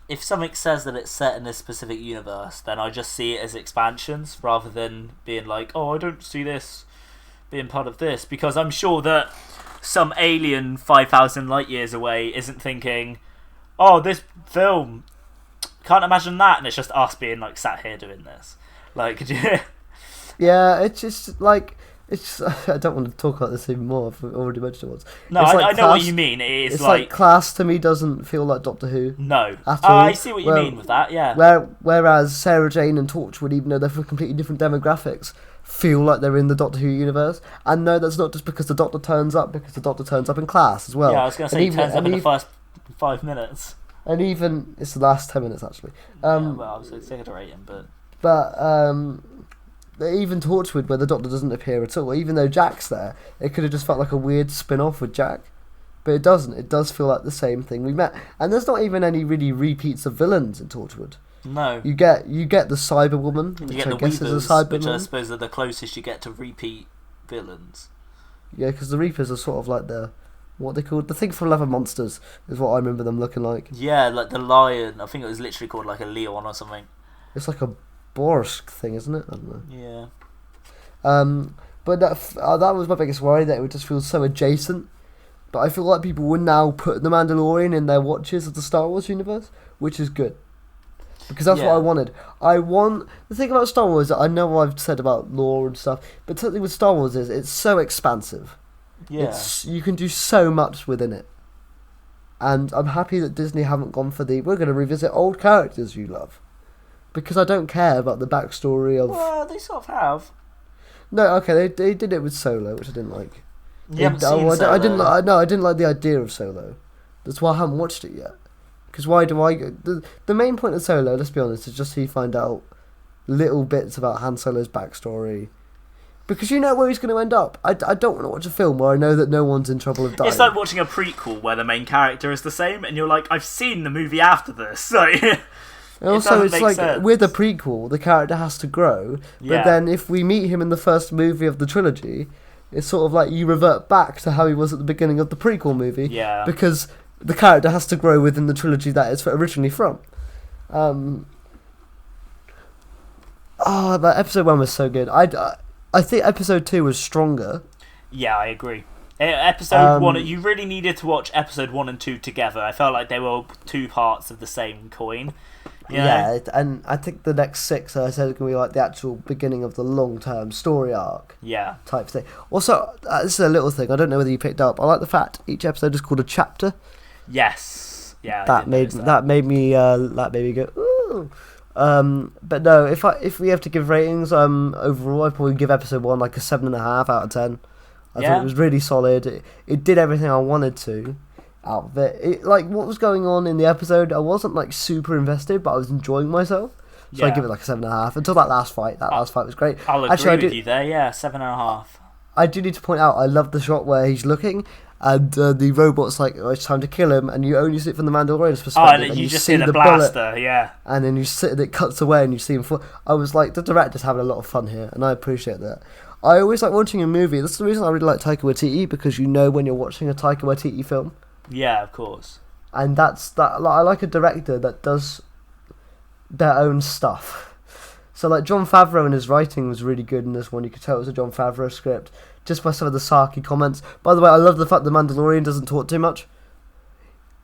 [SPEAKER 1] If something says that it's set in this specific universe, then I just see it as expansions, rather than being like, oh, I don't see this being part of this, because I'm sure that some alien 5,000 light years away isn't thinking, oh, this film, can't imagine that, and it's just us being like sat here doing this. Like, could you?
[SPEAKER 2] Yeah, it's just like, I don't want to talk about this even more. I've already mentioned it once.
[SPEAKER 1] No, I know what you mean. It's
[SPEAKER 2] like Class to me doesn't feel like Doctor Who.
[SPEAKER 1] No,
[SPEAKER 2] at all.
[SPEAKER 1] I see what you mean with that. Yeah.
[SPEAKER 2] Whereas Sarah Jane and Torchwood, even though they're for completely different demographics, feel like they're in the Doctor Who universe. And no, that's not just because the Doctor turns up, because the Doctor turns up in Class as well.
[SPEAKER 1] Yeah, I was going to say he turns up in the first 5 minutes.
[SPEAKER 2] And even it's the last 10 minutes actually.
[SPEAKER 1] Well, I was exaggerating, but
[SPEAKER 2] even Torchwood, where the Doctor doesn't appear at all, even though Jack's there, it could have just felt like a weird spin-off with Jack. But it doesn't. It does feel like the same thing we met. And there's not even any really repeats of villains in Torchwood.
[SPEAKER 1] No.
[SPEAKER 2] You get the Cyberwoman, which I guess is a Cyberwoman.
[SPEAKER 1] Which I suppose are the closest you get to repeat villains.
[SPEAKER 2] Yeah, because the Reapers are sort of like what they called, the thing from Leather Monsters is what I remember them looking like.
[SPEAKER 1] Yeah, like the lion. I think it was literally called like a Leon or something.
[SPEAKER 2] It's like a Borsk thing, isn't it? I don't know.
[SPEAKER 1] Yeah.
[SPEAKER 2] But that was my biggest worry, that it would just feel so adjacent. But I feel like people would now put the Mandalorian in their watches of the Star Wars universe, which is good. Because that's what I wanted. The thing about Star Wars, I know what I've said about lore and stuff, but something with Star Wars is it's so expansive.
[SPEAKER 1] Yeah.
[SPEAKER 2] You can do so much within it. And I'm happy that Disney haven't gone for we're going to revisit old characters you love. Because I don't care about the backstory of...
[SPEAKER 1] Well, they sort of have.
[SPEAKER 2] No, okay, they did it with Solo, which I didn't like.
[SPEAKER 1] You haven't seen Solo?
[SPEAKER 2] I didn't like the idea of Solo. That's why I haven't watched it yet. Because why do I... The main point of Solo, let's be honest, is just so you find out little bits about Han Solo's backstory. Because you know where he's going to end up. I don't want to watch a film where I know that no one's in trouble of dying.
[SPEAKER 1] It's like watching a prequel where the main character is the same, and you're like, I've seen the movie after this. Like,
[SPEAKER 2] and also, it's like, sense. With a prequel, the character has to grow. But then if we meet him in the first movie of the trilogy, it's sort of like you revert back to how he was at the beginning of the prequel movie.
[SPEAKER 1] Yeah.
[SPEAKER 2] Because the character has to grow within the trilogy that it's originally from. But episode 1 was so good. I think episode 2 was stronger.
[SPEAKER 1] Yeah, I agree. Episode 1, you really needed to watch episode 1 and 2 together. I felt like they were two parts of the same coin.
[SPEAKER 2] Yeah, and I think the next 6, I said, is going to be like the actual beginning of the long-term story arc.
[SPEAKER 1] Yeah.
[SPEAKER 2] Type thing. Also, this is a little thing. I don't know whether you picked up. I like the fact each episode is called a chapter.
[SPEAKER 1] Yes. Yeah.
[SPEAKER 2] That made me go ooh. But no, if we have to give ratings, overall, I'd probably give episode 1 like a 7.5 out of 10. I thought it was really solid. It did everything I wanted to out of it. Like what was going on in the episode, I wasn't like super invested, but I was enjoying myself. So I give it like a 7.5 until that last fight. That last fight was great.
[SPEAKER 1] I'll agree with you there. Yeah, 7.5.
[SPEAKER 2] I do need to point out, I love the shot where he's looking and the robot's like, oh, it's time to kill him, and you only see it from the Mandalorian's perspective.
[SPEAKER 1] And you just see the blaster, yeah.
[SPEAKER 2] And then you sit and it cuts away and you see him fall. I was like, the director's having a lot of fun here, and I appreciate that. I always like watching a movie. That's the reason I really like Taika Waititi, because you know when you're watching a Taika Waititi film.
[SPEAKER 1] Yeah, of course.
[SPEAKER 2] And that's that. Like, I like a director that does their own stuff. So like Jon Favreau and his writing was really good in this one. You could tell it was a Jon Favreau script just by some of the sarky comments. By the way, I love the fact the Mandalorian doesn't talk too much.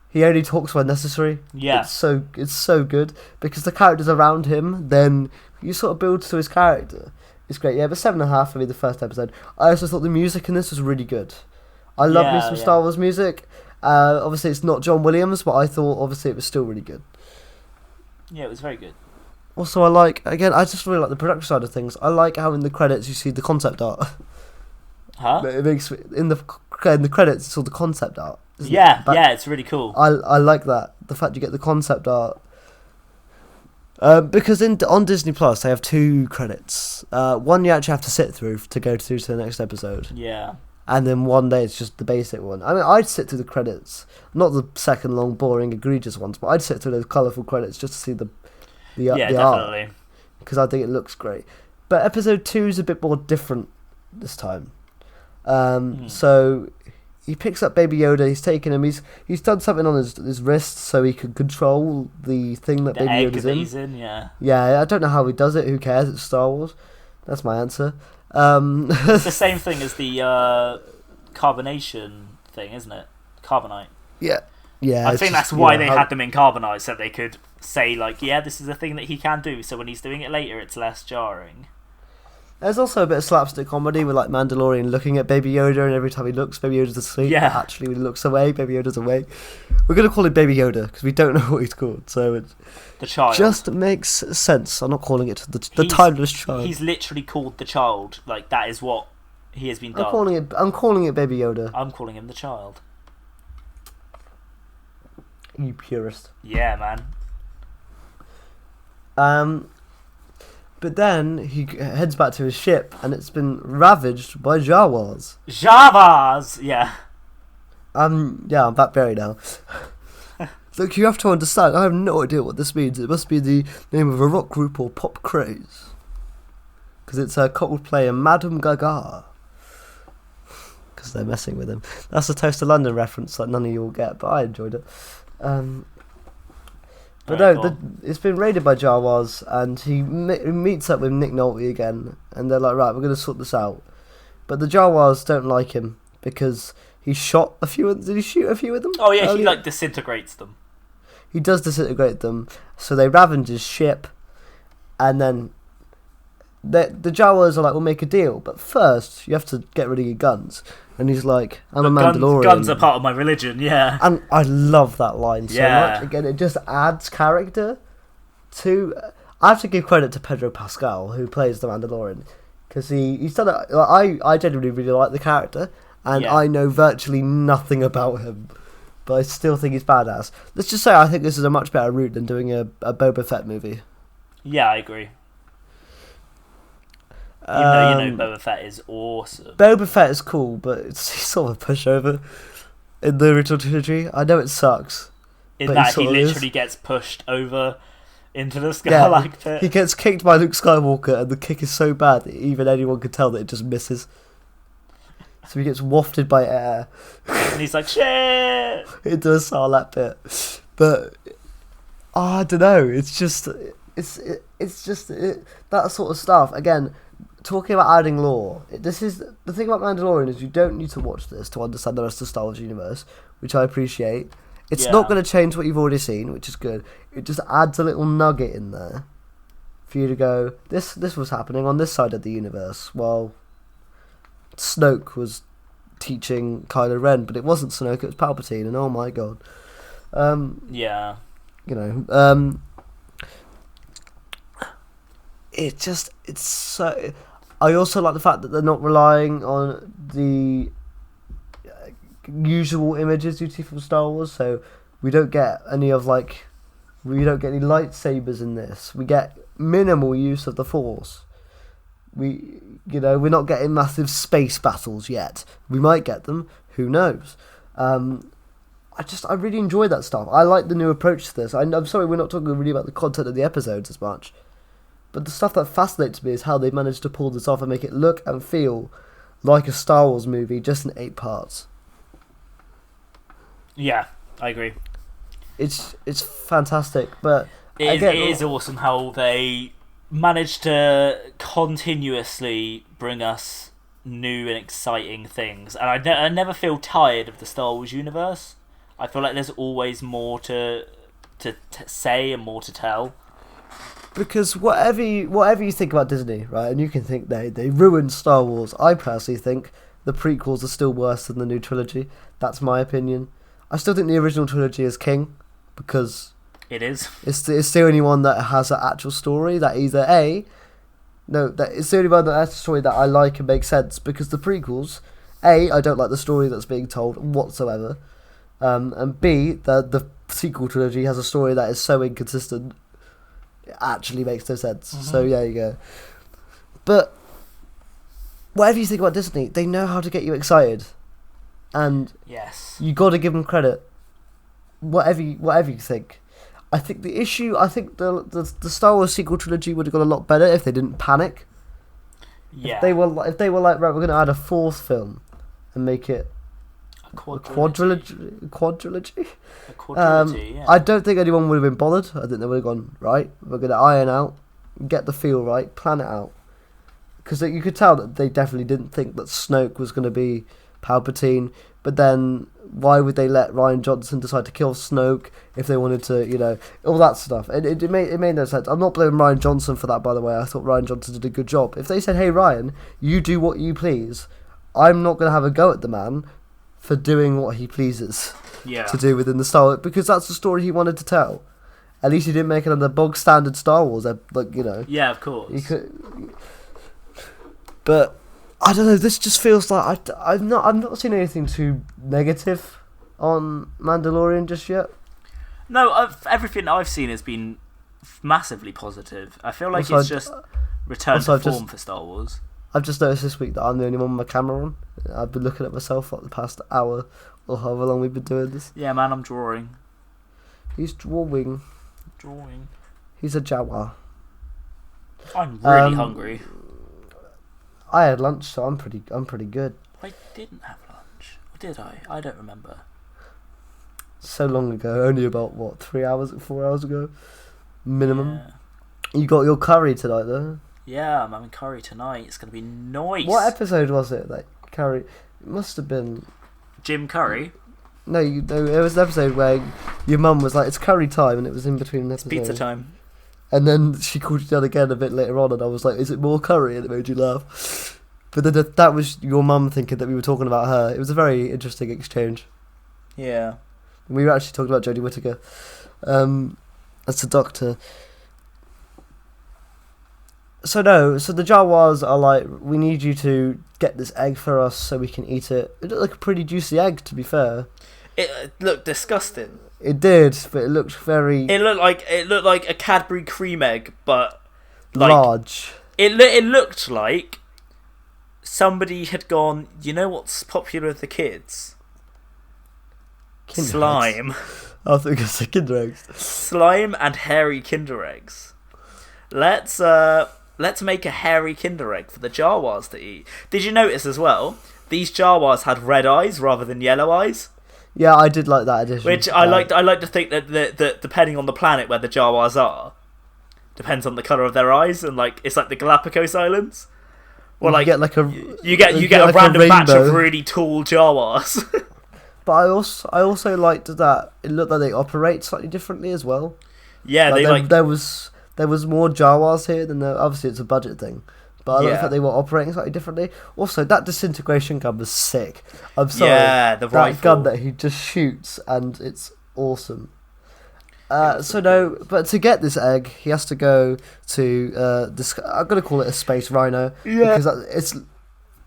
[SPEAKER 2] He only talks when necessary.
[SPEAKER 1] Yeah.
[SPEAKER 2] It's so good because the characters around him, then you sort of build to his character. It's great. Yeah, but 7.5 for me the first episode. I also thought the music in this was really good. I love me some Star Wars music. Obviously it's not John Williams, but I thought obviously it was still really good.
[SPEAKER 1] Yeah, it was very good.
[SPEAKER 2] Also, I just really like the production side of things. I like how in the credits you see the concept art.
[SPEAKER 1] Huh?
[SPEAKER 2] It makes in the credits it's all the concept art.
[SPEAKER 1] Yeah, it's really cool.
[SPEAKER 2] I like that, the fact you get the concept art. Because on Disney Plus they have 2 credits. One you actually have to sit through to go through to the next episode.
[SPEAKER 1] Yeah.
[SPEAKER 2] And then one day it's just the basic one. I mean, I'd sit through the credits, not the second long, boring, egregious ones, but I'd sit through those colourful credits just to see the
[SPEAKER 1] definitely.
[SPEAKER 2] art, because I think it looks great. But episode 2 is a bit more different this time. So he picks up Baby Yoda. He's taken him. He's done something on his wrist so he can control the thing that Baby Yoda's in.
[SPEAKER 1] He's in. Yeah.
[SPEAKER 2] Yeah, I don't know how he does it. Who cares? It's Star Wars. That's my answer.
[SPEAKER 1] It's the same thing as the carbonation thing, isn't it? Carbonite.
[SPEAKER 2] Yeah.
[SPEAKER 1] I think that's why they had them in carbonite, so they could say, like, yeah, this is a thing that he can do, so when he's doing it later, it's less jarring.
[SPEAKER 2] There's also a bit of slapstick comedy with, like, Mandalorian looking at Baby Yoda, and every time he looks, Baby Yoda's asleep.
[SPEAKER 1] Yeah.
[SPEAKER 2] But actually, when he looks away, Baby Yoda's awake. We're going to call him Baby Yoda, because we don't know what he's called, so it
[SPEAKER 1] The child.
[SPEAKER 2] just makes sense. I'm not calling it the timeless child.
[SPEAKER 1] He's literally called the child. Like, that is what he has been dubbed.
[SPEAKER 2] I'm calling it Baby Yoda.
[SPEAKER 1] I'm calling him the child.
[SPEAKER 2] You purist.
[SPEAKER 1] Yeah, man.
[SPEAKER 2] But then he heads back to his ship, and it's been ravaged by Jawas.
[SPEAKER 1] Javas! Yeah.
[SPEAKER 2] Yeah, I'm that berry now. Look, you have to understand, I have no idea what this means. It must be the name of a rock group or pop craze. Because it's Coldplay and Madame Gaga. Because they're messing with him. That's a Toast to London reference that none of you will get, but I enjoyed it. But no, it's been raided by Jawas, and he meets up with Nick Nolte again, and they're like, right, we're going to sort this out. But the Jawas don't like him, because he shot a few of them. Did he shoot a few of them?
[SPEAKER 1] Oh yeah, he like disintegrates them.
[SPEAKER 2] He does disintegrate them, so they ravage his ship, and then the Jawas are like, we'll make a deal, but first you have to get rid of your guns. And he's like, I'm a Mandalorian.
[SPEAKER 1] Guns are part of my religion, yeah.
[SPEAKER 2] And I love that line so
[SPEAKER 1] Yeah.
[SPEAKER 2] much. Again, it just adds character to... I have to give credit to Pedro Pascal, who plays the Mandalorian, because he's done it. I genuinely really like the character, and
[SPEAKER 1] Yeah.
[SPEAKER 2] I know virtually nothing about him, but I still think he's badass. Let's just say I think this is a much better route than doing a Boba Fett movie.
[SPEAKER 1] Yeah, I agree. Even though, you know, Boba Fett is awesome.
[SPEAKER 2] Boba Fett is cool, but it's sort of a pushover in the original trilogy. I know it sucks.
[SPEAKER 1] In
[SPEAKER 2] but
[SPEAKER 1] that he
[SPEAKER 2] sort of
[SPEAKER 1] literally gets pushed over into the Scarlet pit.
[SPEAKER 2] He gets kicked by Luke Skywalker, and the kick is so bad that even anyone can tell that it just misses. So he gets wafted by air.
[SPEAKER 1] And he's like, shit!
[SPEAKER 2] Into a Sarlacc pit. But, I don't know, it's just that sort of stuff. Again, talking about adding lore, this is the thing about Mandalorian is you don't need to watch this to understand the rest of the Star Wars universe, which I appreciate. It's not going to change what you've already seen, which is good. It just adds a little nugget in there for you to go, this was happening on this side of the universe. Well, Snoke was teaching Kylo Ren, but it wasn't Snoke, it was Palpatine, and oh my god.
[SPEAKER 1] Yeah.
[SPEAKER 2] You know, it's so... I also like the fact that they're not relying on the usual images you see from Star Wars, so we don't get any lightsabers in this. We get minimal use of the Force. We're not getting massive space battles yet. We might get them, who knows. I really enjoy that stuff. I like the new approach to this. I'm sorry we're not talking really about the content of the episodes as much, but the stuff that fascinates me is how they managed to pull this off and make it look and feel like a Star Wars movie, just in 8 parts.
[SPEAKER 1] Yeah, I agree.
[SPEAKER 2] It's fantastic, but
[SPEAKER 1] it is awesome how they managed to continuously bring us new and exciting things, and I never feel tired of the Star Wars universe. I feel like there's always more to say and more to tell.
[SPEAKER 2] Because whatever you think about Disney, right, and you can think they ruined Star Wars, I personally think the prequels are still worse than the new trilogy. That's my opinion. I still think the original trilogy is king, because
[SPEAKER 1] it is.
[SPEAKER 2] It's the only one that has an actual story that it's the only one that has a story that I like and makes sense, because the prequels, I don't like the story that's being told whatsoever, and B, the sequel trilogy has a story that is so inconsistent. It actually makes no sense. So yeah, you go. But whatever you think about Disney, they know how to get you excited, and
[SPEAKER 1] yes,
[SPEAKER 2] you got to give them credit. Whatever you think. I think the the Star Wars sequel trilogy would have got a lot better if they didn't panic.
[SPEAKER 1] Yeah.
[SPEAKER 2] If they were like, right, we're going to add a fourth film and make it a quadrilogy.
[SPEAKER 1] A quadrilogy, yeah.
[SPEAKER 2] I don't think anyone would have been bothered. I think they would have gone, right, we're going to iron out, get the feel right, plan it out. Because you could tell that they definitely didn't think that Snoke was going to be Palpatine. But then, why would they let Rian Johnson decide to kill Snoke if they wanted to, all that stuff? It made no sense. I'm not blaming Rian Johnson for that, by the way. I thought Rian Johnson did a good job. If they said, hey, Rian, you do what you please, I'm not going to have a go at the man for doing what he pleases to do within the Star Wars, because that's the story he wanted to tell. At least he didn't make it on the bog standard Star Wars,
[SPEAKER 1] Yeah, of course.
[SPEAKER 2] He could, but I don't know. This just feels like I've not seen anything too negative on Mandalorian just yet.
[SPEAKER 1] No, everything I've seen has been massively positive. I feel like it's just returned to form for Star Wars.
[SPEAKER 2] I've just noticed this week that I'm the only one with my camera on. I've been looking at myself for the past hour or however long we've been doing this.
[SPEAKER 1] Yeah, man, I'm drawing.
[SPEAKER 2] He's drawing. He's a Jawa.
[SPEAKER 1] I'm really hungry.
[SPEAKER 2] I had lunch, so I'm pretty good.
[SPEAKER 1] I didn't have lunch. Or did I? I don't remember.
[SPEAKER 2] So long ago, only about 4 hours ago, minimum.
[SPEAKER 1] Yeah.
[SPEAKER 2] You got your curry tonight, though.
[SPEAKER 1] Yeah, I'm having curry tonight. It's gonna be nice.
[SPEAKER 2] What episode was it? That curry? It must have been
[SPEAKER 1] Jim Curry.
[SPEAKER 2] No, it was an episode where your mum was like, "It's curry time," and it was in between an episode.
[SPEAKER 1] It's pizza time.
[SPEAKER 2] And then she called you down again a bit later on, and I was like, "Is it more curry?" And it made you laugh. But then that was your mum thinking that we were talking about her. It was a very interesting exchange.
[SPEAKER 1] Yeah.
[SPEAKER 2] We were actually talking about Jodie Whittaker as the Doctor. So the Jawas are like, we need you to get this egg for us so we can eat it. It looked like a pretty juicy egg, to be fair.
[SPEAKER 1] It looked disgusting.
[SPEAKER 2] It did, but it looked very...
[SPEAKER 1] It looked like a Cadbury cream egg, but...
[SPEAKER 2] large.
[SPEAKER 1] It looked like somebody had gone, you know what's popular with the kids?
[SPEAKER 2] Kinder
[SPEAKER 1] Slime.
[SPEAKER 2] Eggs. I think it's a Kinder Eggs.
[SPEAKER 1] Slime and hairy Kinder Eggs. Let's make a hairy Kinder Egg for the Jawas to eat. Did you notice as well, these Jawas had red eyes rather than yellow eyes?
[SPEAKER 2] Yeah, I did like that addition.
[SPEAKER 1] Which I like to think that depending on the planet where the Jawas are, depends on the colour of their eyes, and it's like the Galapagos Islands. Or
[SPEAKER 2] you get
[SPEAKER 1] you get a random batch of really tall Jawas.
[SPEAKER 2] But I also liked that it looked like they operate slightly differently as well.
[SPEAKER 1] Yeah,
[SPEAKER 2] there was more Jawas here than obviously it's a budget thing. But I thought they were operating slightly differently. Also, that disintegration gun was sick. I'm sorry.
[SPEAKER 1] Yeah, the rifle.
[SPEAKER 2] That gun that he just shoots, and it's awesome. But to get this egg, he has to go to this. I'm gonna call it a space rhino because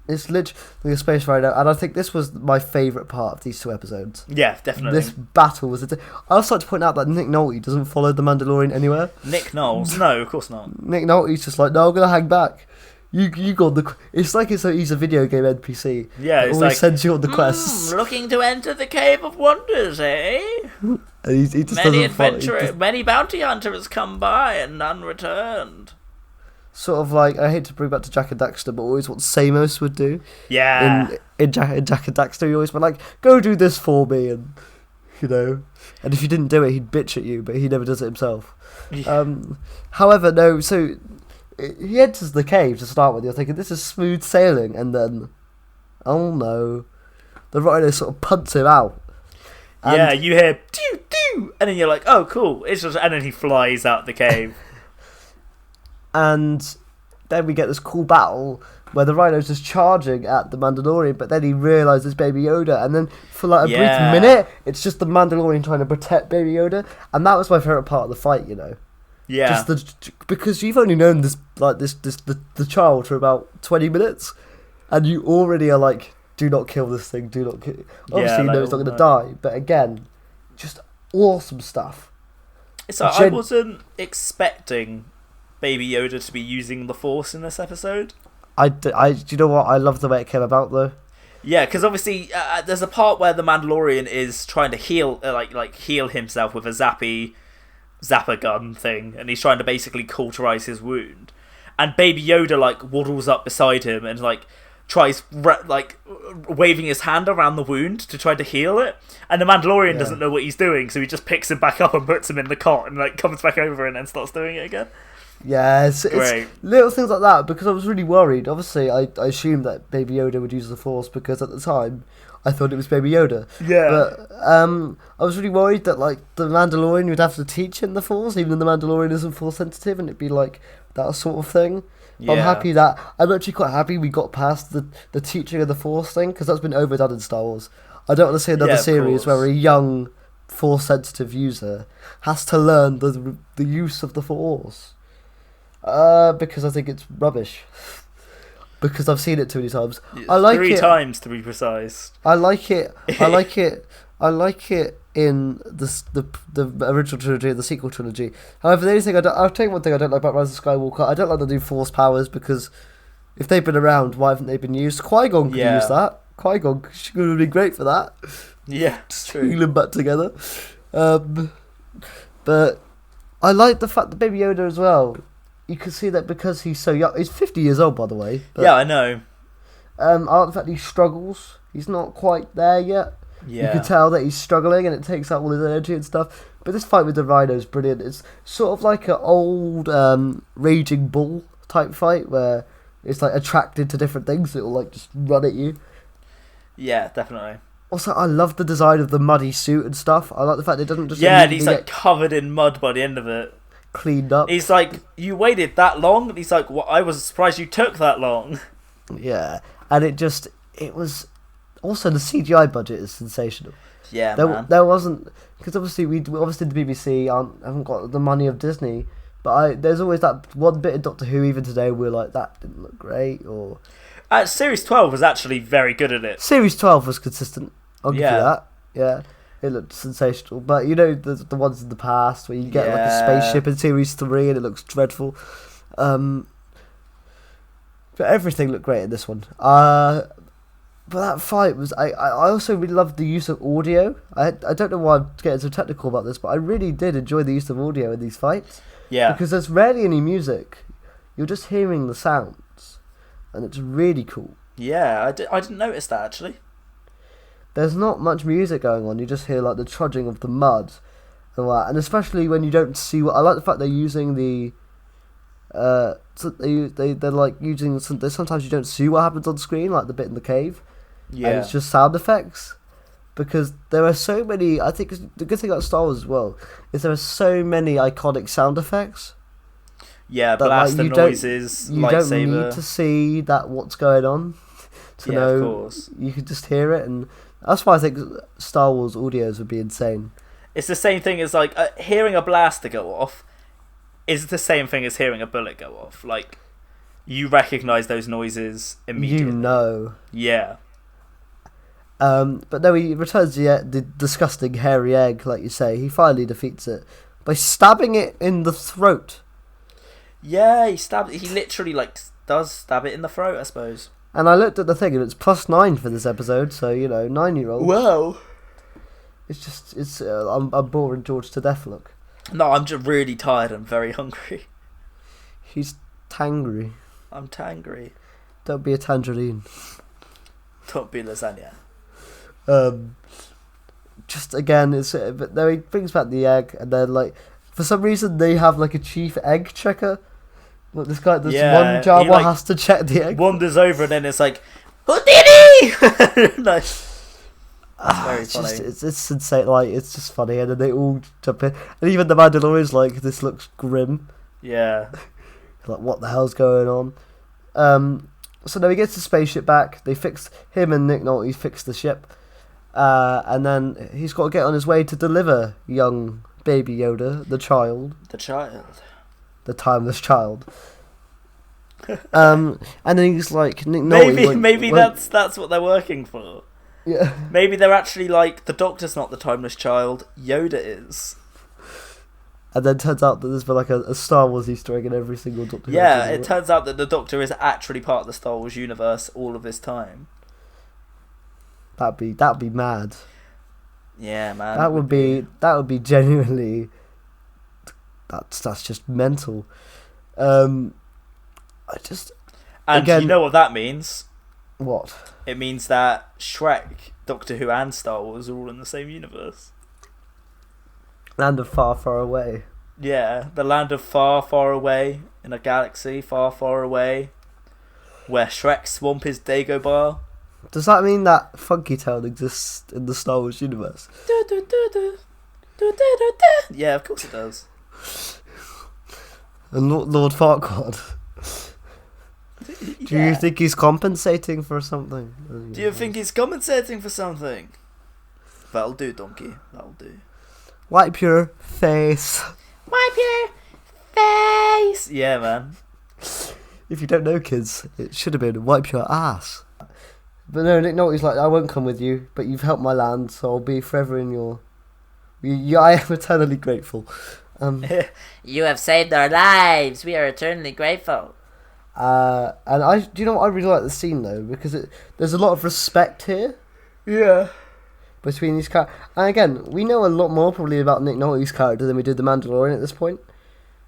[SPEAKER 2] it's literally a space rhino, and I think this was my favourite part of these two episodes.
[SPEAKER 1] Yeah, definitely.
[SPEAKER 2] This battle was. I also like to point out that Nick Nolte doesn't follow the Mandalorian anywhere.
[SPEAKER 1] Nick Knowles? No, of course not.
[SPEAKER 2] Nick Nolte's just like, no, I'm gonna hang back. You got the. It's like he's a video game NPC.
[SPEAKER 1] Yeah, it's
[SPEAKER 2] always sends you on the quests.
[SPEAKER 1] Looking to enter the Cave of Wonders, eh?
[SPEAKER 2] And he just
[SPEAKER 1] many bounty hunters come by and none returned.
[SPEAKER 2] Sort of like, I hate to bring back to Jack and Daxter, but always what Samos would do.
[SPEAKER 1] Yeah.
[SPEAKER 2] In Jack and Daxter, he always went like, go do this for me, and and if you didn't do it, he'd bitch at you, but he never does it himself. Yeah. However, no, so he enters the cave to start with. You're thinking this is smooth sailing, and then, oh no, the rhino sort of punts him out.
[SPEAKER 1] Yeah, you hear doo doo, and then you're like, oh cool. And then he flies out the cave.
[SPEAKER 2] And then we get this cool battle where the rhino's just charging at the Mandalorian, but then he realises Baby Yoda, and then for a brief minute, it's just the Mandalorian trying to protect Baby Yoda, and that was my favourite part of the fight,
[SPEAKER 1] Yeah.
[SPEAKER 2] Because you've only known the child for about 20 minutes, and you already are like, do not kill this thing, do not kill. Obviously, you know he's not going to die, but again, just awesome stuff.
[SPEAKER 1] So I wasn't expecting Baby Yoda to be using the Force in this episode.
[SPEAKER 2] Do you know what? I love the way it came about, though.
[SPEAKER 1] Yeah, because obviously there's a part where the Mandalorian is trying to heal, heal himself with a zapper gun thing, and he's trying to basically cauterize his wound. And Baby Yoda waddles up beside him and tries waving his hand around the wound to try to heal it. And the Mandalorian doesn't know what he's doing, so he just picks him back up and puts him in the cot and comes back over and then starts doing it again.
[SPEAKER 2] Yeah, it's little things like that, because I was really worried. Obviously, I assumed that Baby Yoda would use the Force because at the time I thought it was Baby Yoda.
[SPEAKER 1] Yeah.
[SPEAKER 2] But I was really worried that the Mandalorian would have to teach him the Force, even though the Mandalorian isn't Force sensitive, and it'd be that sort of thing. But I'm actually quite happy we got past the teaching of the Force thing, because that's been overdone in Star Wars. I don't want to see another series where a young Force sensitive user has to learn the use of the Force. Because I think it's rubbish. Because I've seen it too many times. I like it
[SPEAKER 1] 3 times to be precise.
[SPEAKER 2] I like it. I like it in the original trilogy and the sequel trilogy. However, the only thing I'll tell you one thing I don't like about Rise of Skywalker. I don't like the new Force powers, because if they've been around, why haven't they been used? Qui-Gon could use that. Qui-Gon would have been great for that.
[SPEAKER 1] Yeah, it's true.
[SPEAKER 2] Putting them back together. But I like the fact that Baby Yoda as well. You can see that because he's so young. He's 50 years old, by the way. But,
[SPEAKER 1] yeah, I know.
[SPEAKER 2] I like the fact he struggles. He's not quite there yet.
[SPEAKER 1] Yeah.
[SPEAKER 2] You can tell that he's struggling, and it takes out all his energy and stuff. But this fight with the rhino is brilliant. It's sort of like an old Raging Bull type fight, where it's attracted to different things. It'll just run at you.
[SPEAKER 1] Yeah, definitely.
[SPEAKER 2] Also, I love the design of the muddy suit and stuff. I like the fact it doesn't just...
[SPEAKER 1] Yeah, and he's covered in mud by the end of it.
[SPEAKER 2] Cleaned up.
[SPEAKER 1] He's you waited that long? And he's well, I was surprised you took that long.
[SPEAKER 2] Yeah, and it was... Also, the CGI budget is sensational.
[SPEAKER 1] Yeah,
[SPEAKER 2] there wasn't... Because obviously, the BBC haven't got the money of Disney, but there's always that one bit of Doctor Who, even today, we're that didn't look great, or...
[SPEAKER 1] Series 12 was actually very good at it.
[SPEAKER 2] Series 12 was consistent. I'll give you that. Yeah. It looked sensational. But the ones in the past where you get a spaceship in Series 3 and it looks dreadful. But everything looked great in this one. But that fight was... I also really loved the use of audio. I don't know why I'm getting so technical about this, but I really did enjoy the use of audio in these fights.
[SPEAKER 1] Yeah.
[SPEAKER 2] Because there's rarely any music. You're just hearing the sounds. And it's really cool.
[SPEAKER 1] Yeah, I didn't notice that, actually.
[SPEAKER 2] There's not much music going on. You just hear the trudging of the mud, and especially when you don't see what. I like the fact they're using the. They're using. Sometimes you don't see what happens on screen, like the bit in the cave. Yeah. And it's just sound effects, because there are so many. I think the good thing about Star Wars as well is there are so many iconic sound effects.
[SPEAKER 1] Yeah, blaster noises,
[SPEAKER 2] you
[SPEAKER 1] lightsaber.
[SPEAKER 2] You don't need to see what's going on to know.
[SPEAKER 1] Of course.
[SPEAKER 2] You can just hear it, and that's why I think Star Wars audios would be insane.
[SPEAKER 1] It's the same thing as hearing a blaster go off is the same thing as hearing a bullet go off. You recognise those noises immediately. Yeah.
[SPEAKER 2] But no, he returns the disgusting hairy egg, like you say. He finally defeats it by stabbing it in the throat.
[SPEAKER 1] Yeah, he literally does stab it in the throat, I suppose.
[SPEAKER 2] And I looked at the thing, and it's +9 for this episode, so 9-year-old.
[SPEAKER 1] Wow.
[SPEAKER 2] I'm boring George to death. Look.
[SPEAKER 1] No, I'm just really tired and very hungry.
[SPEAKER 2] He's tangry.
[SPEAKER 1] I'm tangry.
[SPEAKER 2] Don't be a tangerine.
[SPEAKER 1] Don't be lasagna.
[SPEAKER 2] Just again, but then he brings back the egg, and then for some reason they have a chief egg checker. One Jawa has to check the egg.
[SPEAKER 1] Wanders over and then it's Houdini! Nice. That's very funny.
[SPEAKER 2] It's insane. It's just funny, and then they all jump in, and even the Mandalorian's this looks grim.
[SPEAKER 1] Yeah.
[SPEAKER 2] What the hell's going on? So then he gets the spaceship back. They fix him and Nick Nolte fix the ship, and then he's got to get on his way to deliver young Baby Yoda, the child. The timeless child. And then he's Nick Nolte.
[SPEAKER 1] Maybe that's what they're working for.
[SPEAKER 2] Yeah.
[SPEAKER 1] Maybe they're actually the Doctor's not the timeless child. Yoda is.
[SPEAKER 2] And then turns out that there's been like a Star Wars Easter egg in every single Doctor Who.
[SPEAKER 1] Yeah, it turns out that the Doctor is actually part of the Star Wars universe all of this time.
[SPEAKER 2] That'd be mad.
[SPEAKER 1] Yeah, man.
[SPEAKER 2] That would be genuinely. That's just mental. And again,
[SPEAKER 1] you know what that means?
[SPEAKER 2] What?
[SPEAKER 1] It means that Shrek, Doctor Who, and Star Wars are all in the same universe.
[SPEAKER 2] Land of Far, Far Away.
[SPEAKER 1] Yeah, the land of far, far away in a galaxy far, far away, where Shrek's swamp is Dagobah.
[SPEAKER 2] Does that mean that Funky Town exists in the Star Wars universe?
[SPEAKER 1] Yeah, of course it does.
[SPEAKER 2] And Lord Farquaad. Do you think he's compensating for something?
[SPEAKER 1] Do you think he's compensating for something? That'll do, donkey. That'll do.
[SPEAKER 2] Wipe your face.
[SPEAKER 1] Wipe your face. Yeah, man.
[SPEAKER 2] If you don't know, kids, it should have been wipe your ass. But no, Nick Nolte's like, I won't come with you, but you've helped my land, so I'll be forever in your... I am eternally grateful.
[SPEAKER 1] You have saved our lives. We are eternally grateful.
[SPEAKER 2] And do you know what? I really like the scene though, because there's a lot of respect here.
[SPEAKER 1] Yeah.
[SPEAKER 2] Between these characters. And again, we know a lot more probably about Nick Nolte's character than we did the Mandalorian at this point.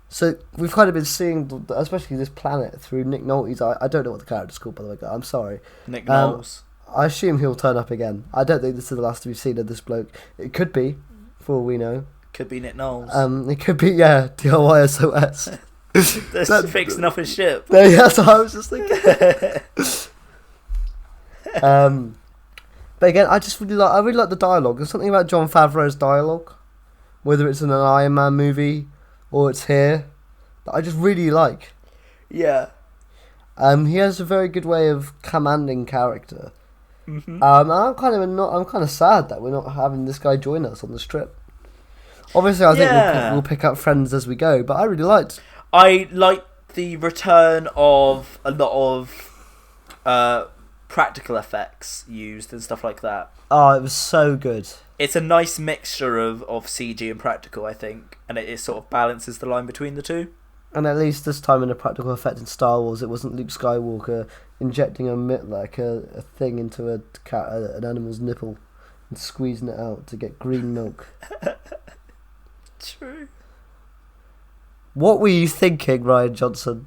[SPEAKER 2] So we've kind of been seeing, especially this planet, through Nick Nolte's eye. I don't know what the character's called, by the way. I'm sorry.
[SPEAKER 1] Nick Knowles.
[SPEAKER 2] I assume he'll turn up again. I don't think this is the last we've seen of this bloke. It could be, for all we know.
[SPEAKER 1] Could be Nick Knowles.
[SPEAKER 2] It could be, yeah, DIY SOS.
[SPEAKER 1] That's fixing up his ship.
[SPEAKER 2] Yeah, that's what I was just thinking. But again, I really like the dialogue. There's something about Jon Favreau's dialogue, whether it's in an Iron Man movie or it's here, that I just really like.
[SPEAKER 1] Yeah.
[SPEAKER 2] He has a very good way of commanding character.
[SPEAKER 1] Mm-hmm.
[SPEAKER 2] And I'm kind of sad that we're not having this guy join us on this trip. Obviously, I think we'll pick up friends as we go, but I really liked.
[SPEAKER 1] I like the return of a lot of practical effects used and stuff like that.
[SPEAKER 2] Oh, it was so good.
[SPEAKER 1] It's a nice mixture of CG and practical, I think, and it sort of balances the line between the two.
[SPEAKER 2] And at least this time in a practical effect in Star Wars, it wasn't Luke Skywalker injecting a thing into an animal's nipple and squeezing it out to get green milk.
[SPEAKER 1] True.
[SPEAKER 2] What were you thinking, Ryan Johnson?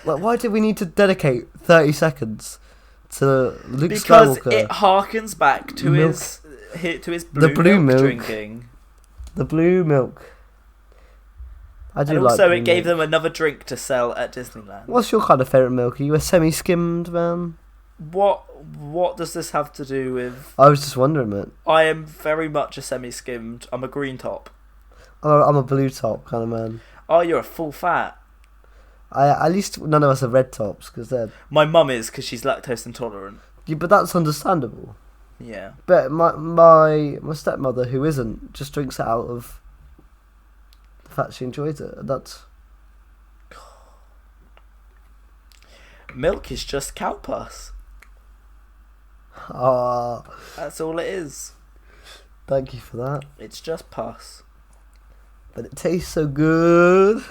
[SPEAKER 2] Like, why did we need to dedicate 30 seconds to Luke Skywalker?
[SPEAKER 1] Because it harkens back to his blue milk drinking.
[SPEAKER 2] The blue milk. I do
[SPEAKER 1] and
[SPEAKER 2] like.
[SPEAKER 1] Also, it gave them another drink to sell at Disneyland.
[SPEAKER 2] What's your kind of favourite milk? Are you a semi-skimmed man?
[SPEAKER 1] What does this have to do with?
[SPEAKER 2] I was just wondering, man.
[SPEAKER 1] I am very much a semi-skimmed. I'm a green top.
[SPEAKER 2] I'm a blue top kind of man.
[SPEAKER 1] Oh, you're a full fat.
[SPEAKER 2] At least none of us are red tops, because they're...
[SPEAKER 1] My mum is, because she's lactose intolerant.
[SPEAKER 2] Yeah, but that's understandable.
[SPEAKER 1] Yeah.
[SPEAKER 2] But my stepmother, who isn't, just drinks it out of the fact she enjoys it. That's...
[SPEAKER 1] Milk is just cow pus.
[SPEAKER 2] Ah.
[SPEAKER 1] That's all it is.
[SPEAKER 2] Thank you for that.
[SPEAKER 1] It's just pus.
[SPEAKER 2] But it tastes so good.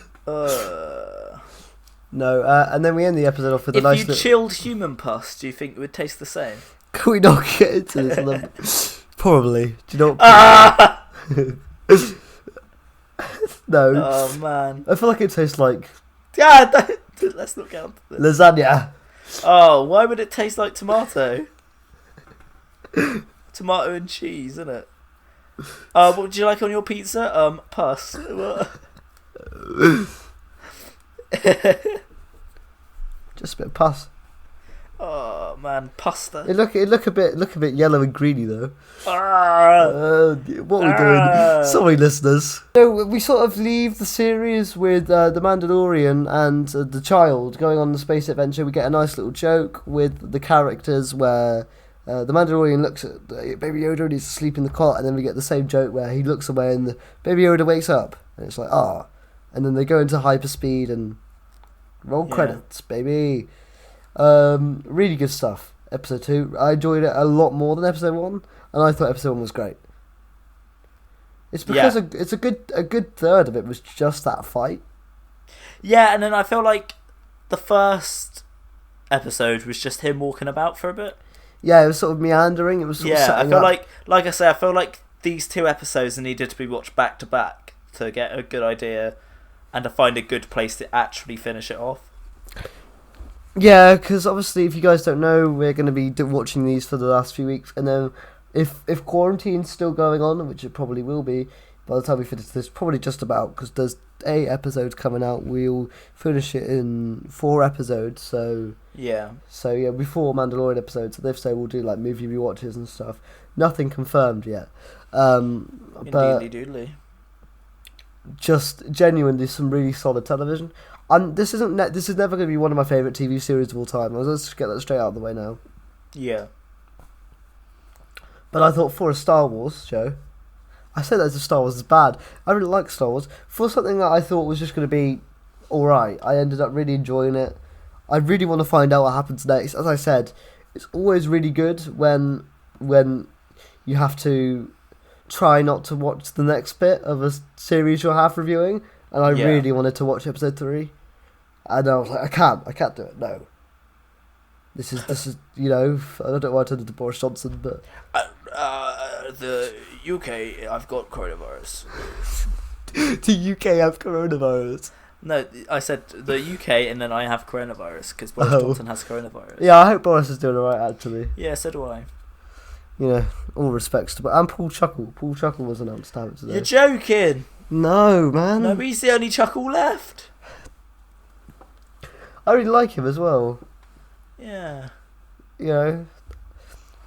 [SPEAKER 2] No, and then we end the episode off with a nice...
[SPEAKER 1] If you chilled human pus, do you think it would taste the same?
[SPEAKER 2] Can we not get into this? Probably. Do you know what... No.
[SPEAKER 1] Oh, man.
[SPEAKER 2] I feel like it tastes like...
[SPEAKER 1] Yeah, let's not get on to this.
[SPEAKER 2] Lasagna.
[SPEAKER 1] Oh, why would it taste like tomato? Tomato and cheese, isn't it? What would you like on your pizza? Pus.
[SPEAKER 2] Just a bit of pus.
[SPEAKER 1] Oh man, pasta.
[SPEAKER 2] It look a bit yellow and greeny though. What are we doing? Sorry, listeners. So we sort of leave the series with the Mandalorian and the child going on the space adventure. We get a nice little joke with the characters where the Mandalorian looks at Baby Yoda and he's asleep in the cot, and then we get the same joke where he looks away and the Baby Yoda wakes up, and it's like and then they go into hyperspeed and roll credits, baby. Really good stuff. Episode 2, I enjoyed it a lot more than episode 1, and I thought episode 1 was great. It's because it's a good third of it was just that fight.
[SPEAKER 1] Yeah, and then I feel like the first episode was just him walking about for a bit.
[SPEAKER 2] Yeah, it was sort of meandering. It was sort of setting
[SPEAKER 1] I feel
[SPEAKER 2] up.
[SPEAKER 1] like I say, I feel like these 2 episodes needed to be watched back to back to get a good idea and to find a good place to actually finish it off.
[SPEAKER 2] Yeah, because obviously, if you guys don't know, we're going to be watching these for the last few weeks, and then if quarantine's still going on, which it probably will be, by the time we finish this, probably just about, because there's 8 episodes coming out, we'll finish it in 4 episodes, so
[SPEAKER 1] yeah,
[SPEAKER 2] before Mandalorian episodes, so if so, we'll do like movie rewatches and stuff. Nothing confirmed yet, but
[SPEAKER 1] doodly.
[SPEAKER 2] Just genuinely some really solid television. And this is never going to be one of my favourite TV series of all time. Let's just get that straight out of the way now.
[SPEAKER 1] Yeah.
[SPEAKER 2] But I thought for a Star Wars show, I say that as if Star Wars is bad. I really like Star Wars. For something that I thought was just going to be alright, I ended up really enjoying it. I really want to find out what happens next. As I said, it's always really good when you have to try not to watch the next bit of a series you're half reviewing. And I really wanted to watch episode 3. And I was like, I can't do it, no. This is I don't know why I turned into Boris Johnson, but...
[SPEAKER 1] the UK, I've got coronavirus.
[SPEAKER 2] The UK have coronavirus?
[SPEAKER 1] No, I said the UK and then I have coronavirus, because Boris Johnson has coronavirus.
[SPEAKER 2] Yeah, I hope Boris is doing alright, actually.
[SPEAKER 1] Yeah, so do I.
[SPEAKER 2] All respects to... And Paul Chuckle. Paul Chuckle was announced out today.
[SPEAKER 1] You're joking!
[SPEAKER 2] No, man.
[SPEAKER 1] No, he's the only Chuckle left.
[SPEAKER 2] I really like him as well.
[SPEAKER 1] Yeah.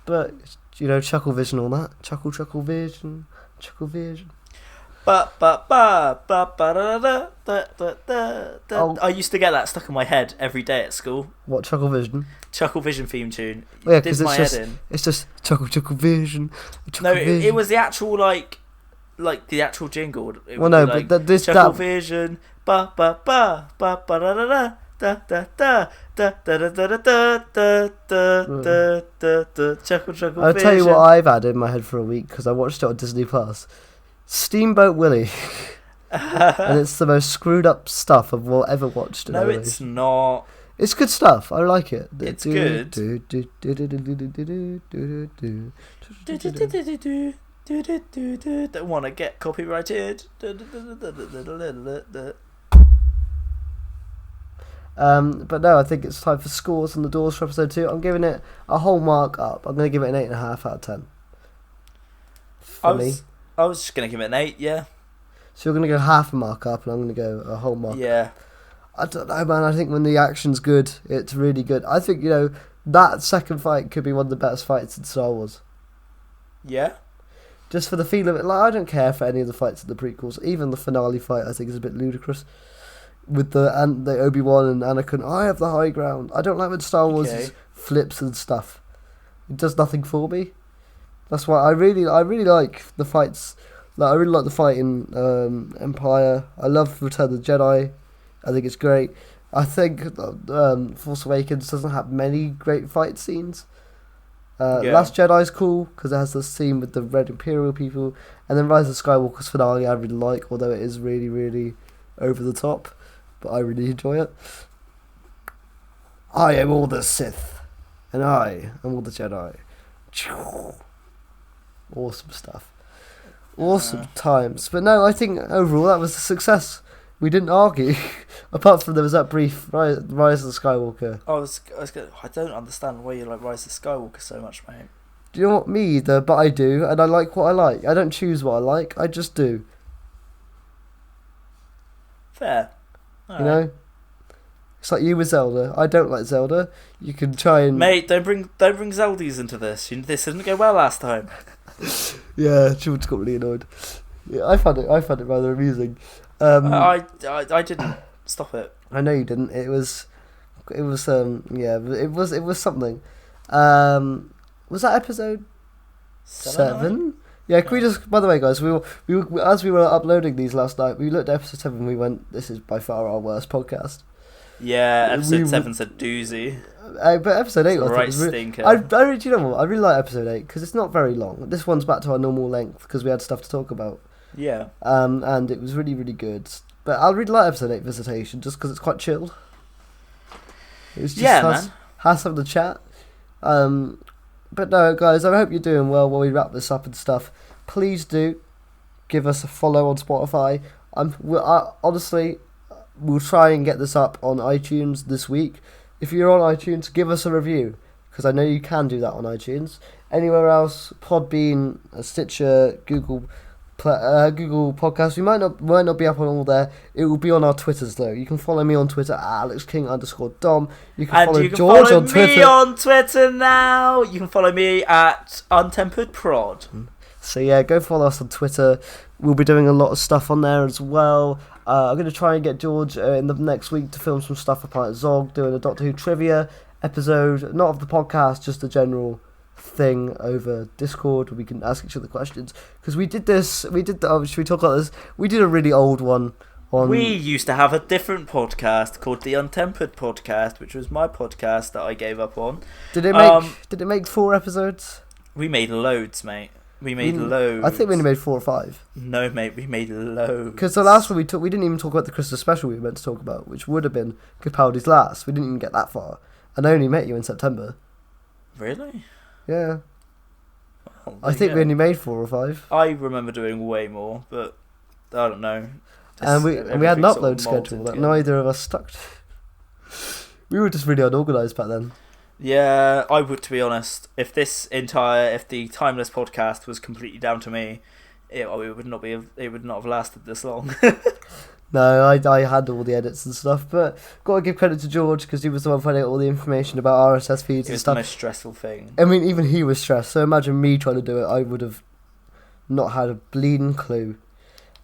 [SPEAKER 2] But, Chuckle Vision, all that. Chuckle Vision. Chuckle Vision.
[SPEAKER 1] I used to get that stuck in my head every day at school.
[SPEAKER 2] What, Chuckle Vision?
[SPEAKER 1] Chuckle Vision theme tune.
[SPEAKER 2] Yeah,
[SPEAKER 1] because
[SPEAKER 2] it's just Chuckle Vision.
[SPEAKER 1] It was the actual like the actual jingle.
[SPEAKER 2] This
[SPEAKER 1] Chuckle Vision. Ba ba ba ba ba da da da da da da da da da da da da. Chuckle Vision.
[SPEAKER 2] I'll tell you what I've had in my head for a week because I watched it on Disney Plus. Steamboat Willie. And it's the most screwed up stuff I've ever watched.
[SPEAKER 1] No, it's not.
[SPEAKER 2] It's good stuff. I like it.
[SPEAKER 1] It's good. Don't want to get copyrighted.
[SPEAKER 2] But no, I think it's time for scores on the doors for episode 2. I'm giving it a whole mark up. I'm going to give it an 8.5 out of 10.
[SPEAKER 1] I was just going to give it an 8, yeah.
[SPEAKER 2] So you're going to go half a mark up and I'm going to go a whole mark.
[SPEAKER 1] Yeah.
[SPEAKER 2] I don't know, man. I think when the action's good, it's really good. I think, that second fight could be one of the best fights in Star Wars.
[SPEAKER 1] Yeah?
[SPEAKER 2] Just for the feel of it. I don't care for any of the fights in the prequels. Even the finale fight, I think, is a bit ludicrous. With the Obi-Wan and Anakin, I have the high ground. I don't like when Star Wars flips and stuff. It does nothing for me. That's why I really like the fights. I really like the fight in Empire. I love Return of the Jedi. I think it's great. I think Force Awakens doesn't have many great fight scenes. Last Jedi's cool because it has the scene with the Red Imperial people, and then Rise of Skywalker's finale I really like, although it is really, really over the top, but I really enjoy it. I am all the Sith, and I am all the Jedi. Awesome stuff. Awesome times. But no, I think overall that was a success. We didn't argue, apart from there was that brief Rise of the Skywalker.
[SPEAKER 1] I don't understand why you like Rise of Skywalker so much, mate.
[SPEAKER 2] Do you know what, me either? But I do, and I like what I like. I don't choose what I like, I just do.
[SPEAKER 1] Fair.
[SPEAKER 2] It's like you with Zelda. I don't like Zelda. You can try and...
[SPEAKER 1] Mate, don't bring Zeldies into this. This didn't go well last time.
[SPEAKER 2] Yeah, George got really annoyed. Yeah, I found it rather amusing.
[SPEAKER 1] I didn't stop it.
[SPEAKER 2] I know you didn't. It was something. Was that episode 7? Yeah, can we just, by the way, guys, we were as we were uploading these last night, we looked at episode 7 and we went, this is by far our worst podcast.
[SPEAKER 1] Yeah, episode 7's a doozy.
[SPEAKER 2] But episode 8 was
[SPEAKER 1] stinker.
[SPEAKER 2] You know what? I really like episode 8 because it's not very long. This one's back to our normal length because we had stuff to talk about.
[SPEAKER 1] Yeah.
[SPEAKER 2] And it was really, really good. But I really like episode 8 Visitation just because it's quite chilled. It was just has some of the chat. But no, guys, I hope you're doing well while we wrap this up and stuff. Please do give us a follow on Spotify. Honestly, we'll try and get this up on iTunes this week. If you're on iTunes, give us a review, because I know you can do that on iTunes. Anywhere else, Podbean, Stitcher, Google Podcast. We might not be up on all there. It will be on our Twitters though. You can follow me on Twitter at AlexKing_Dom. You can follow George on Twitter.
[SPEAKER 1] Me on Twitter now. You can follow me at UntemperedProd.
[SPEAKER 2] So yeah, go follow us on Twitter. We'll be doing a lot of stuff on there as well. I'm going to try and get George in the next week to film some stuff up at Zog, doing a Doctor Who trivia episode, not of the podcast, just a general thing over Discord where we can ask each other questions. Because we did should we talk about this? We did a really old one.
[SPEAKER 1] We used to have a different podcast called the Untempered Podcast, which was my podcast that I gave up on.
[SPEAKER 2] Did it make 4 episodes?
[SPEAKER 1] We made loads, mate. We made loads.
[SPEAKER 2] I think we only made 4 or 5.
[SPEAKER 1] No, mate, we made loads.
[SPEAKER 2] Because the last one we didn't even talk about the Christmas special we were meant to talk about, which would have been Capaldi's last. We didn't even get that far. And I only met you in September.
[SPEAKER 1] Really?
[SPEAKER 2] Yeah.
[SPEAKER 1] Well,
[SPEAKER 2] I think we only made 4 or 5.
[SPEAKER 1] I remember doing way more, but I don't know.
[SPEAKER 2] And we had an upload schedule that neither of us stuck to. We were just really unorganised back then.
[SPEAKER 1] Yeah, I would, to be honest. If the Timeless podcast was completely down to me, it would not have lasted this long.
[SPEAKER 2] No, I had all the edits and stuff, but got to give credit to George because he was the one finding out all the information about RSS feeds and stuff.
[SPEAKER 1] It was the most stressful thing.
[SPEAKER 2] I mean, even he was stressed, so imagine me trying to do it. I would have not had a bleeding clue.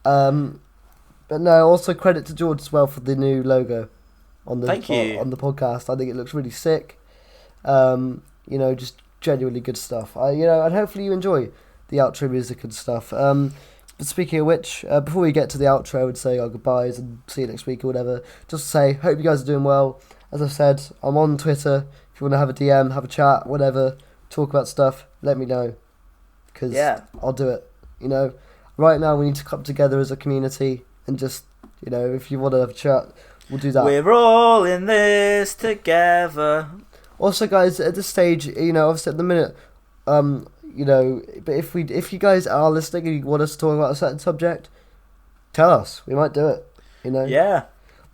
[SPEAKER 2] But no, also credit to George as well for the new logo on the on the podcast. I think it looks really sick. Just genuinely good stuff. And hopefully you enjoy the outro music and stuff. But speaking of which, before we get to the outro and say our goodbyes and see you next week or whatever, just to say, hope you guys are doing well. As I've said, I'm on Twitter. If you want to have a DM, have a chat, whatever, talk about stuff, let me know. Because I'll do it. Right now we need to come together as a community and just, if you want to have a chat, we'll do that.
[SPEAKER 1] We're all in this together.
[SPEAKER 2] Also, guys, at this stage, obviously at the minute, but if you guys are listening and you want us to talk about a certain subject, tell us. We might do it.
[SPEAKER 1] Yeah.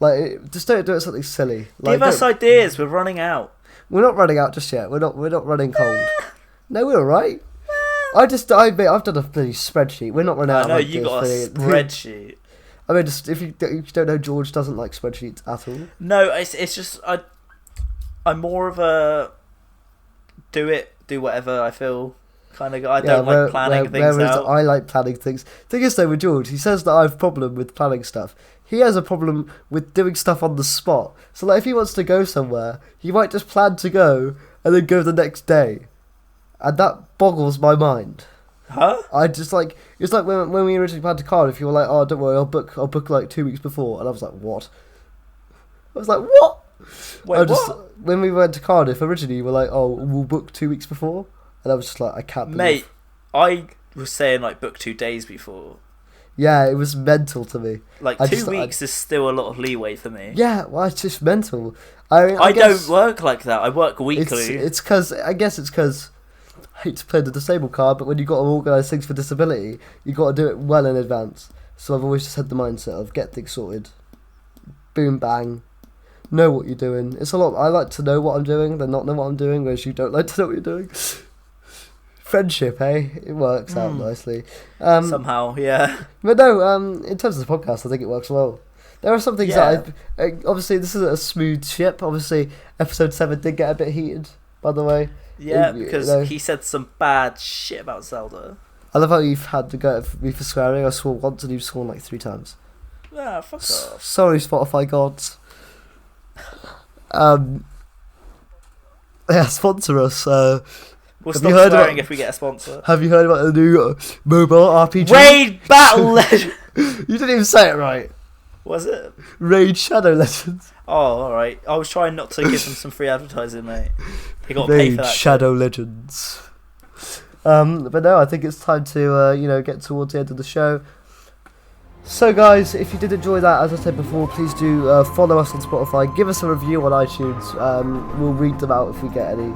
[SPEAKER 2] Like, just don't do it something silly.
[SPEAKER 1] Give us ideas. We're running out.
[SPEAKER 2] We're not running out just yet. We're not running cold. No, we're alright. I've done a bloody spreadsheet. We're not running out.
[SPEAKER 1] I know you got a spreadsheet.
[SPEAKER 2] I mean, just if you don't know, George doesn't like spreadsheets at all.
[SPEAKER 1] No, it's just I'm more of a do whatever I feel kind of guy. I don't like planning things out.
[SPEAKER 2] I like planning things. Thing is though with George, he says that I have a problem with planning stuff. He has a problem with doing stuff on the spot. So like if he wants to go somewhere, he might just plan to go and then go the next day. And that boggles my mind.
[SPEAKER 1] Huh?
[SPEAKER 2] I just like it's like when we originally planned to Cardiff, you were like, oh don't worry, I'll book like 2 weeks before, and I was like, what?
[SPEAKER 1] Wait, what?
[SPEAKER 2] When we went to Cardiff originally, you were like, oh, we'll book 2 weeks before, and I was just like, I can't believe.
[SPEAKER 1] Mate, I was saying like book 2 days before.
[SPEAKER 2] Yeah, it was mental to me.
[SPEAKER 1] Like 2 weeks is still a lot of leeway for me.
[SPEAKER 2] Yeah, well, it's just mental. I
[SPEAKER 1] don't work like that. I work weekly.
[SPEAKER 2] It's because I hate to play the disabled card, but when you've got to organise things for disability, you've got to do it well in advance. So I've always just had the mindset of get things sorted. Boom, bang. Know what you're doing. It's a lot. I like to know what I'm doing than not know what I'm doing, whereas you don't like to know what you're doing. Friendship, eh? It works out nicely.
[SPEAKER 1] Somehow, yeah.
[SPEAKER 2] But no, in terms of the podcast, I think it works well. There are some things that obviously this is a smooth ship. Obviously, episode 7 did get a bit heated, by the way.
[SPEAKER 1] Yeah, because he said some bad shit about Zelda.
[SPEAKER 2] I love how you've had to go at me for swearing. I swore once and you've sworn like 3 times.
[SPEAKER 1] Ah, fuck off.
[SPEAKER 2] Sorry, Spotify gods. Sponsor us.
[SPEAKER 1] We'll stop swearing if we get a sponsor.
[SPEAKER 2] Have you heard about the new mobile RPG?
[SPEAKER 1] Raid Battle Legends!
[SPEAKER 2] You didn't even say it right.
[SPEAKER 1] Was it?
[SPEAKER 2] Raid Shadow Legends.
[SPEAKER 1] Oh, alright. I was trying not to give them some free advertising, mate. They got to pay for that.
[SPEAKER 2] Raid Shadow Legends. But no, I think it's time to get towards the end of the show. So guys, if you did enjoy that, as I said before, please do follow us on Spotify, give us a review on iTunes, we'll read them out if we get any.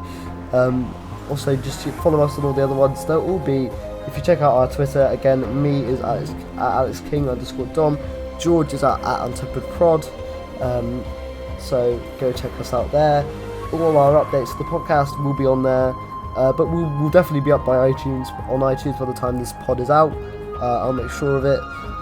[SPEAKER 2] Also, just follow us on all the other ones. They'll all be, if you check out our Twitter, again, me is at AlexKing_Dom, George is at UntemperedProd, so go check us out there. All our updates to the podcast will be on there, but we'll definitely be up on iTunes by the time this pod is out. I'll make sure of it.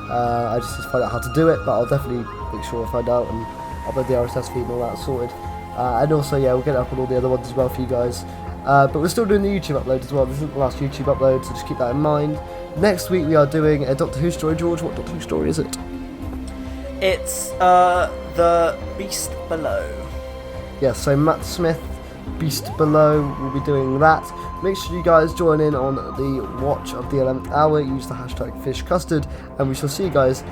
[SPEAKER 2] I just need to find out how to do it, but I'll definitely make sure I find out and upload the RSS feed and all that sorted. And also, we'll get it up on all the other ones as well for you guys. But we're still doing the YouTube upload as well. This isn't the last YouTube upload, so just keep that in mind. Next week we are doing a Doctor Who story. George, what Doctor Who story is it?
[SPEAKER 1] It's The Beast Below.
[SPEAKER 2] Yes, so Matt Smith, Beast Below, will be doing that. Make sure you guys join in on the watch of the 11th hour. Use the hashtag FishCustard, and we shall see you guys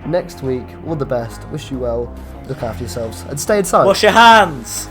[SPEAKER 2] next week. All the best. Wish you well. Look after yourselves and stay inside.
[SPEAKER 1] Wash your hands.